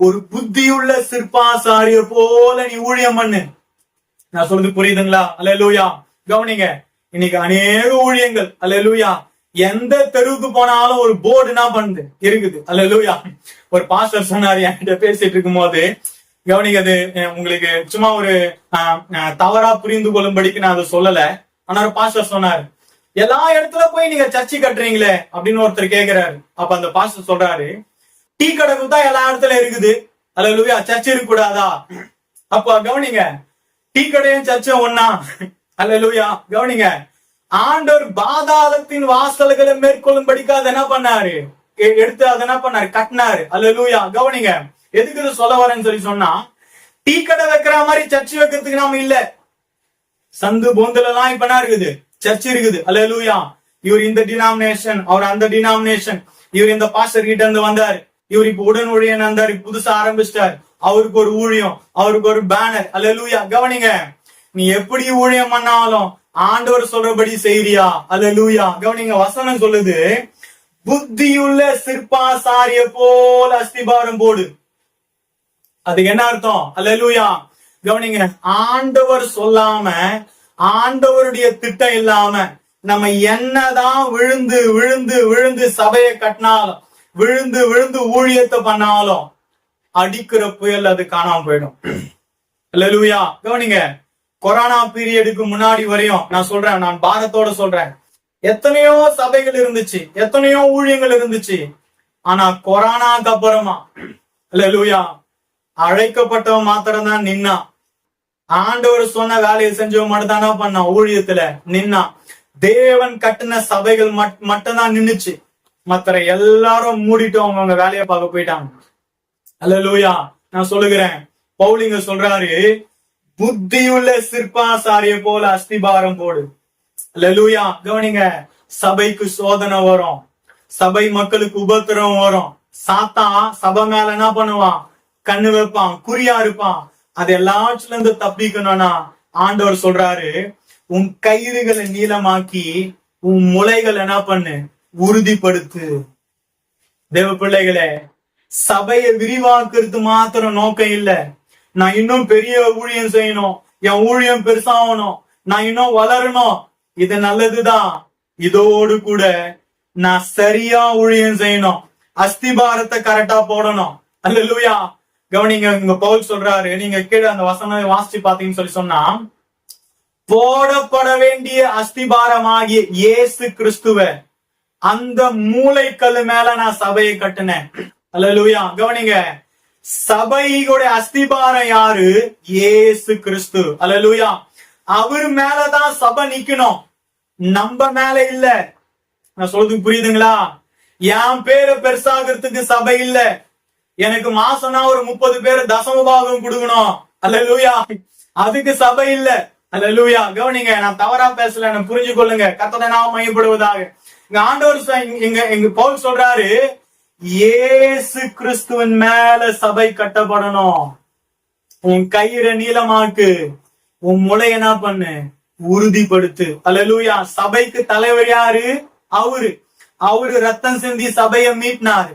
ஒரு புத்தியுள்ள சிற்பாசாரிய போல நீ ஊழியம் பண்ணு. நான் சொல்றது புரியுதுங்களா? அல்லேலூயா. கவனிங்க, இன்னைக்கு அநேக ஊழியங்கள், அல்லேலூயா, எந்த தெருவுக்கு போனாலும் ஒரு போர்டு என்ன பண்ணுது, இருக்குது. அல்லேலூயா. ஒரு பாஸ்டர் சொன்னாரு என்கிட்ட பேசிட்டு இருக்கும் போது, கவனிங்க, அது உங்களுக்கு சும்மா ஒரு தவறா புரிந்து கொள்ளும்படிக்கு நான் அதை சொல்லல. ஆனா ஒரு பாஸ்டர் சொன்னாரு, எல்லா இடத்துல போய் நீங்க சர்ச்சை கட்டுறீங்களே அப்படின்னு ஒருத்தர் கேக்குறாரு. அப்ப அந்த பாஸ்டர் சொல்றாரு, டீ கடை தான் எல்லா இடத்துல இருக்குது, அல்லேலூயா, சர்ச்சை இருக்க கூடாதா? அப்ப கவனிங்க, டீ கடையும் சர்ச்சும் ஒன்னா? அல்லேலூயா. கவனிங்க, ஆண்டவர் பாதாளத்தின் வாசல்களை மேற்கொள்ளும்படிக்கு அதை என்ன பண்ணாரு, எடுத்து அதை என்ன பண்ணாரு, கட்டினாரு. அல்லேலூயா. கவனிங்க, எதுக்கு சொல்ல வரேன்னு சொல்லி சொன்னா, டீ கடை வைக்கிற மாதிரி சர்ச்சு வைக்கிறதுக்கு நாம இல்ல. சந்து போந்துல எல்லாம் இப்ப என்ன இருக்குது, சர்ச் இருக்குது. அல்லேலூயா. இவர் இந்த டினாமினேஷன், அவர் அந்த டினாமினேஷன், இவர் இந்த பாஸ்டர் கிட்ட இருந்து வந்தாரு, இவர் இப்ப உடன் ஊழியன் வந்தாரு, புதுசா ஆரம்பிச்சிட்டாரு, அவருக்கு ஒரு ஊழியம், அவருக்கு ஒரு பேனர். அல்லேலூயா. கவனிங்க, நீ எப்படி ஊழியம் பண்ணாலும் ஆண்டவர் சொல்றபடி செய்றியா? அல்லேலூயா. கவனிங்க, வசனம் சொல்லுது, புத்தியுள்ள சிற்பாசாரிய போல அஸ்திபாரம் போடு. அதுக்கு என்ன அர்த்தம்? அல்லேலூயா. கவனிங்க, ஆண்டவர் சொல்லாம, ஆண்டவருடைய திட்டம் இல்லாம நம்ம என்னதான் விழுந்து விழுந்து விழுந்து சபையை கட்டினாலும், விழுந்து விழுந்து ஊழியத்தை பண்ணாலும் அடிக்கிற புயல் அது காணாம போயிடும். அல்லேலூயா. கவனிங்க, கொரோனா பீரியடுக்கு முன்னாடி வரையும் நான் சொல்றேன், நான் பாரத்தோட சொல்றேன், எத்தனையோ சபைகள் இருந்துச்சு, எத்தனையோ ஊழியங்கள் இருந்துச்சு. ஆனா கொரோனாக்கு அப்புறமா, அல்லேலூயா, அழைக்கப்பட்டவன் மாத்திரம் தான் நின்னா. ஆண்டவர் சொன்ன வேலையை செஞ்சவன் மட்டும் தானே பண்ணா, ஊழியத்துல நின்னா. தேவன் கட்டின சபைகள் மட்டும்தான் நின்னுச்சு. மற்ற எல்லாரும் மூடிட்டு அவங்க வேலையை பார்க்க போயிட்டாங்க. அல்லேலூயா. நான் சொல்லுகிறேன், பவுலிங்க சொல்றாரு, புத்தியுள்ள சிற்பாசாரிய போல அஸ்திபாரம் போடு. அல்லேலூயா. கவனிங்க, சபைக்கு சோதனை வரும், சபை மக்களுக்கு உபத்திரம் வரும், சாத்தான் சபை மேல என்ன பண்ணுவான், கண்ணு வைப்பான், குறியா இருப்பான். அது எல்லாத்துல இருந்து தப்பிக்கணும்னா ஆண்டவர் சொல்றாரு, உன் கயிறுகளை நீளமாக்கி உன் முளைகள் என்ன பண்ணு, உறுதிப்படுத்து. தேவ பிள்ளைகளே, சபையை விரிவாக்குறது மாத்திரம் நோக்கம் இல்ல. நான் இன்னும் பெரிய ஊழியம் செய்யணும், என் ஊழியம் பெருசாகணும், நான் இன்னும் வளரணும், இது நல்லதுதான். இதோடு கூட நான் சரியா ஊழியம் செய்யணும், அஸ்திபாரத்தை கரெக்டா போடணும். அல்லேலூயா. கவனிங்க, இங்க பவுல் சொல்றாரு, நீங்க கீழே அந்த வசனம் வாசிச்சு பாத்தீங்கன்னு சொல்லி சொன்னா, போடப்பட வேண்டிய அஸ்திபாரமாகிய இயேசு கிறிஸ்துவ அந்த மூளைக்கல்லு மேல நான் சபையை கட்டினேன். அல்லேலூயா. கவனிங்க, சபையோட அஸ்திபாரம் யாரு? இயேசு கிறிஸ்து. அல்லேலூயா. அவர் மேலதான் சபை நிக்கணும், நம்ம மேல இல்ல. நான் சொல்றது புரியுதுங்களா? என் பேரை பெருசாகிறதுக்கு சபை இல்ல. எனக்கு மாசம்னா ஒரு 30 பேர் தசமபாகம் கொடுக்கணும். அல்லேலூயா. அதுக்கு சபை இல்ல. அல்லேலூயா. கவனிங்க, நான் தவறா பேசல, நான் புரிஞ்சு கொள்ளுங்க. கர்த்தருடைய நாமம் மையப்படுவதாக. இங்க ஆண்டவர் இங்க பவுல் சொல்றாரு, இயேசு கிறிஸ்துவின் மேல சபை கட்டப்படணும். உன் கயிறை நீளமாக்கு, உன் முளை என்ன பண்ணு, உறுதிப்படுத்து. அல்லேலூயா. சபைக்கு தலைவர் யாரு? அவரு ரத்தம் சிந்தி சபையை மீட்னாரு.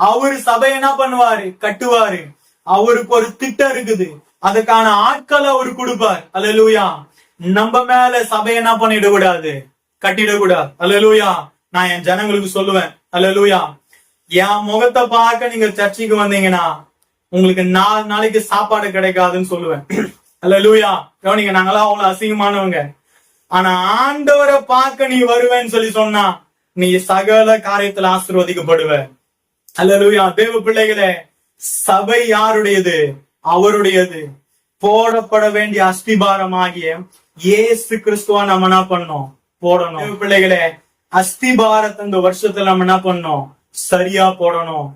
அவரு சபை என்ன பண்ணுவாரு? கட்டுவாரு. அவருக்கு ஒரு திட்டம் இருக்குது, அதுக்கான ஆட்களை அவரு கொடுப்பார். அல்லேலூயா. நம்ம மேல சபை என்ன பண்ணிடக்கூடாது? கட்டிடக்கூடாது. அல்லேலூயா. நான் என் ஜனங்களுக்கு சொல்லுவேன், அல்லேலூயா, என் முகத்தை பார்க்க நீங்க சர்ச்சைக்கு வந்தீங்கன்னா உங்களுக்கு 4 நாளைக்கு சாப்பாடு கிடைக்காதுன்னு சொல்லுவேன். அல்லேலூயா. கவனிங்க, நாங்களாம் அவ்வளவு அசிங்கமானவங்க. ஆனா ஆண்டவரை பார்க்க நீ வருவேன்னு சொல்லி சொன்னா நீ சகல காரியத்துல ஆசீர்வதிக்கப்படுவ. அல்லேலூயா. தேவ பிள்ளைகளே, சபை யாருடையது? அவருடையது. போடப்பட வேண்டிய அஸ்திபாரமாகிய இயேசு கிறிஸ்துவா நம்ம என்ன பண்ணோம்? போடணும். தேவ பிள்ளைகளே, அஸ்திபாரத்தை இந்த வருஷத்துல நம்ம என்ன பண்ணோம்? சரியா போடணும்.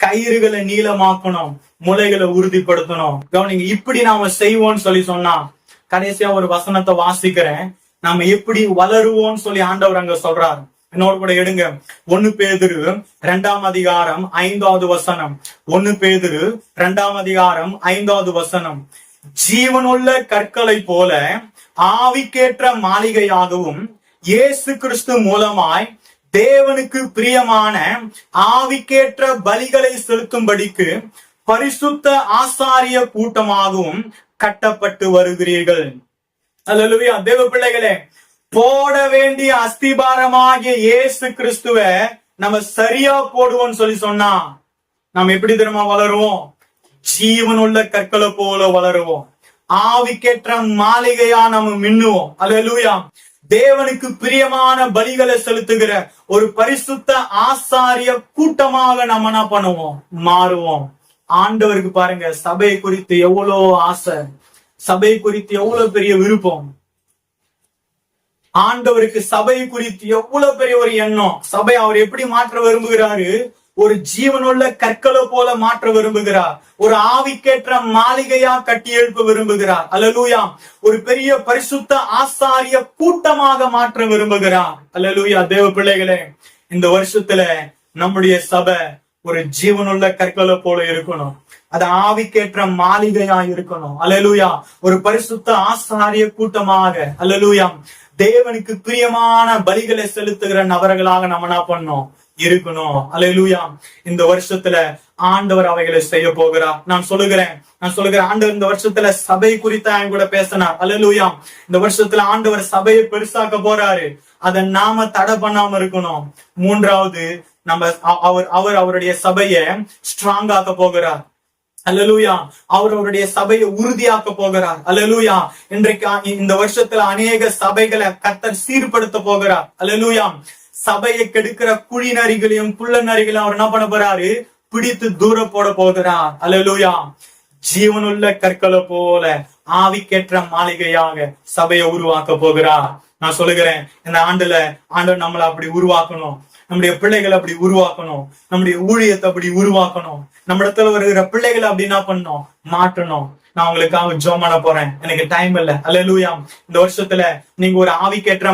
கயிறுகளை நீளமாக்கணும், முளைகளை உறுதிப்படுத்தணும். கவனிங்க, இப்படி நாம செய்வோம்னு சொல்லி சொன்னா, கடைசியா ஒரு வசனத்தை வாசிக்கிறேன். நாம எப்படி வளருவோம்னு சொல்லி ஆண்டவர் அங்க சொல்றாரு. என்னோட கூட எடுங்க. 1 பேதுரு 2ஆம் அதிகாரம் 5வது வசனம். 1 பேதுரு 2ஆம் அதிகாரம் 5வது வசனம். ஜீவனுள்ள கற்களை போல ஆவிக்கேற்ற மாளிகையாகவும் இயேசு கிறிஸ்து மூலமாய் தேவனுக்கு பிரியமான ஆவிக்கேற்ற பலிகளை செலுத்தும்படிக்கு பரிசுத்த ஆசாரிய கூட்டமாகவும் கட்டப்பட்டு வருகிறீர்கள். அல்லேலூயா. தேவ பிள்ளைகளே, போட வேண்டிய அஸ்திபாரமாகிய இயேசு கிறிஸ்துவ நம்ம சரியா போடுவோம்னு சொல்லி சொன்னா நம்ம எப்படி தெரியுமா வளருவோம்? ஜீவனுள்ள கற்களை போல வளருவோம். ஆவிக்கேற்ற மாளிகையா நம்ம மின்னுவோம். அல்லேலூயா. தேவனுக்கு பிரியமான பலிகளை செலுத்துகிற ஒரு பரிசுத்த ஆசாரிய கூட்டமாக நம்ம என்ன பண்ணுவோம்? மாறுவோம். ஆண்டவருக்கு பாருங்க, சபை குறித்து எவ்வளவு ஆசை, சபை குறித்து எவ்வளவு பெரிய விருப்பம். ஆண்டவருக்கு சபை குறித்து எவ்வளவு பெரிய ஒரு எண்ணம். சபை அவர் எப்படி மாற்ற விரும்புகிறாரு? ஒரு ஜீவனுள்ள கற்களை போல மாற்ற விரும்புகிறார். ஒரு ஆவிக்கேற்ற மாளிகையா கட்டி எழுப்ப விரும்புகிறார். அல்லேலூயா. ஒரு பெரிய பரிசுத்த ஆசாரிய கூட்டமாக மாற்ற விரும்புகிறார். அல்லேலூயா. தேவ பிள்ளைகளே, இந்த வருஷத்துல நம்முடைய சபை ஒரு ஜீவனுள்ள கற்களை போல இருக்கணும். அது ஆவிக்கேற்ற மாளிகையா இருக்கணும். அல்லேலூயா. ஒரு பரிசுத்த ஆசாரிய கூட்டமாக, அல்லேலூயா, தேவனுக்கு பிரியமான பலிகளை செலுத்துகிற நபர்களாக நம்ம என்ன பண்ணோம்? இருக்கணும். அல்லேலூயா. இந்த வருஷத்துல ஆண்டவர் அவைகளை செய்ய போகிறார். நான் சொல்லுகிறேன் ஆண்டவர் இந்த வருஷத்துல சபை குறித்து என் கூட பேசினார். அல்லேலூயா. இந்த வருஷத்துல ஆண்டவர் சபையை பெருசாக்க போறாரு. அதை நாம தடை பண்ணாம இருக்கணும். 3வது, நம்ம அவருடைய சபையை ஸ்ட்ராங் ஆக்க போகிறார். அல்லேலூயா. அவருடைய சபையை உறுதியாக்க போகிறார். அல்லேலூயா. இன்றைக்கு இந்த வருஷத்துல அநேக சபைகளை கர்த்தர் சீர்படுத்த போகிறார். அல்லேலூயா. சபையை கெடுக்கிற குழி நரிகளையும் குள்ள நரிகளையும் அவர் என்ன பண்ண போறாரு? பிடித்து தூர போட போகிறார். அல்லேலூயா. ஜீவனுள்ள கற்களை போல ஆவிக்கேற்ற மாளிகையாக சபையை உருவாக்க போகிறார். நான் சொல்லுகிறேன், இந்த ஆண்டவர் நம்மளை அப்படி உருவாக்கணும். நம்முடைய பிள்ளைகளை அப்படி உருவாக்கணும். நம்முடைய ஊழியத்தை அப்படி உருவாக்கணும். நம்ம இடத்துல வருகிற பிள்ளைகளை அப்படி என்ன பண்ணணும்? மாற்றணும். நான் உங்களுக்காக ஜெபம் பண்ண போறேன். எனக்கு டைம் இல்ல. அல்லேலூயா. இந்த வருஷத்துல நீங்க ஒரு ஆவிக்கேற்ற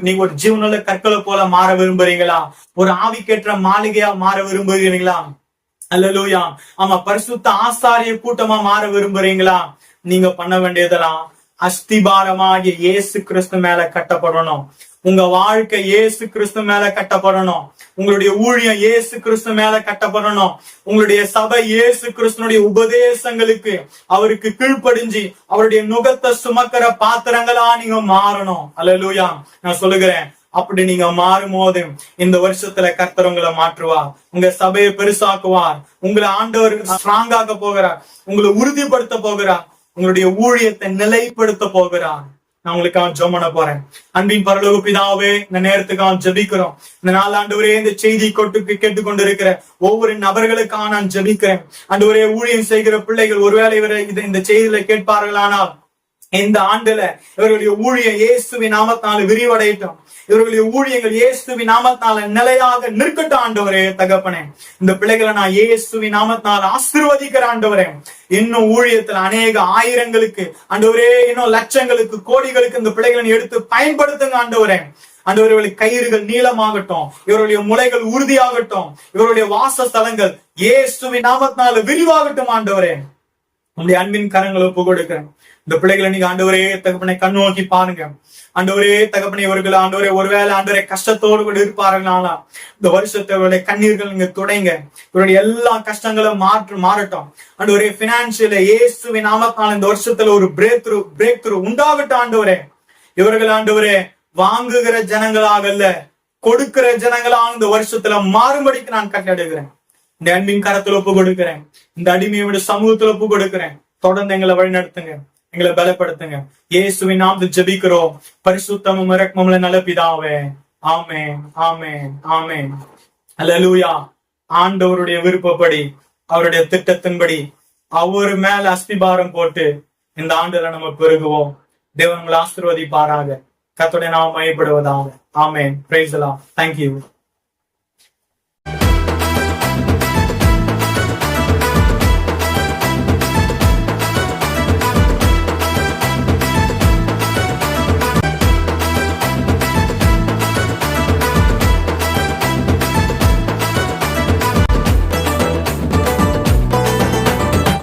நீங்க ஒரு ஜீவனுள்ள கற்களை போல மாற விரும்புறீங்களா? ஒரு ஆவிக்கேற்ற மாளிகையா மாற விரும்புகிறீங்களா? அல்லேலூயா. ஆமா, பரிசுத்த ஆசாரிய கூட்டமா மாற விரும்புறீங்களா? நீங்க பண்ண வேண்டியதெல்லாம் அஸ்திபாரமாகிய இயேசு கிறிஸ்து மேல கட்டப்படணும். உங்க வாழ்க்கை இயேசு கிறிஸ்து மேல கட்டப்படணும். உங்களுடைய ஊழியம் இயேசு கிறிஸ்து மேல கட்டப்படணும். உங்களுடைய சபை இயேசு கிறிஸ்துனுடைய உபதேசங்களுக்கு அவருக்கு கீழ்ப்படிஞ்சு அவருடைய நுகத்தை சுமக்கிற பாத்திரங்களா நீங்க மாறணும். அல்லேலூயா. நான் சொல்லுகிறேன், அப்படி நீங்க மாறும் போது இந்த வருஷத்துல கர்த்தர் உங்களை மாற்றுவார். உங்க சபையை பெருசாக்குவார். உங்களை ஆண்டவர் ஸ்ட்ராங் ஆக்க போகிறார். உங்களை உறுதிப்படுத்த போகிறார். உங்களுடைய ஊழியத்தை நிலைப்படுத்த போகிறார். நான் உங்களுக்காக ஜெபம் பண்ண போறேன். அன்பின் பரலோக பிதாவே, இந்த நேரத்துக்காக ஜெபிக்கிறோம். இந்த 4 ஆண்டவரே, இந்த செய்தி கேட்டுக்கொண்டு இருக்கிற ஒவ்வொரு நபர்களுக்காக நான் ஜெபிக்கிறேன். ஆண்டவரே, ஊழியம் செய்கிற பிள்ளைகள் ஒருவேளை இந்த செய்தியில கேட்பார்களானால் இந்த ஆண்டுல இவர்களுடைய ஊழியம் இயேசுவின் நாமத்தால விரிவடையட்டும். இவர்களுடைய ஊழியங்கள் இயேசுவின் நாமத்தால நிலையாக நிற்கட்டும். ஆண்டவரே தகப்பனே, இந்த பிள்ளைகளை நான் இயேசுவின் நாமத்தால ஆசீர்வதிக்கிற ஆண்டவரே. இன்னும் ஊழியத்துல அநேக ஆயிரங்களுக்கு, ஆண்டவரே, இன்னும் லட்சங்களுக்கு, கோடிகளுக்கு இந்த பிள்ளைகளை எடுத்து பயன்படுத்துங்க ஆண்டவரே. ஆண்டவர்களுடைய கயிறுகள் நீளமாகட்டும். இவருடைய முளைகள் உறுதியாகட்டும். இவருடைய வாசஸ்தலங்கள் இயேசுவின் நாமத்தால விரிவாகட்டும் ஆண்டவரே. உங்களுடைய அன்பின் கரங்களை ஒப்பு கொடுக்கிறேன். இந்த பிள்ளைகளை நீங்க ஆண்டவரே தகப்பனை கண் நோக்கி பாருங்க. ஆண்டவரே தகப்பனை இவர்கள் ஆண்டவரே ஒருவேளை ஆண்டவரே கஷ்டத்தோடு கூட இருப்பார்களா, இந்த வருஷத்தை கண்ணீர்கள் நீங்க துடைங்க. இவருடைய எல்லா கஷ்டங்களும் மாறட்டும். ஆண்டவரே பினான்சியல இயேசுவின் நாமத்தால் இந்த வருஷத்துல ஒரு பிரேக் த்ரூ உண்டாகட்டும். ஆண்டவரே இவர்கள் ஆண்டவரே வாங்குகிற ஜனங்களாக அல்ல, கொடுக்கிற ஜனங்களாக இந்த வருஷத்துல மாறும்படிக்கு நான் கட்டளையிடுகிறேன். இந்த அன்பின் கரத்துல ஒப்பு கொடுக்கிறேன். இந்த அடிமையோட சமூகத்துல ஒப்பு கொடுக்கிறேன். தொடர்ந்து எங்களை வழிநடத்துங்க, எங்களை பலப்படுத்துங்க. இயேசுவின் நாமத்தில் ஜெபிக்கிறோம் பரிசுத்தமும் இரக்கமுள்ள நல்ல பிதாவே. ஆமென், ஆமென், ஆமென். அல்லேலூயா. ஆண்டவருடைய விருப்பப்படி, அவருடைய திட்டத்தின்படி அவர் மேல அஸ்திபாரம் போட்டு இந்த ஆண்டுல நம்ம பெருகுவோம். தேவன் உங்களை ஆசீர்வதிப்பாராக. கர்த்தருடைய நாமம் மகிமைப்படுவதாக. ஆமென். Praise the lord. Thank you.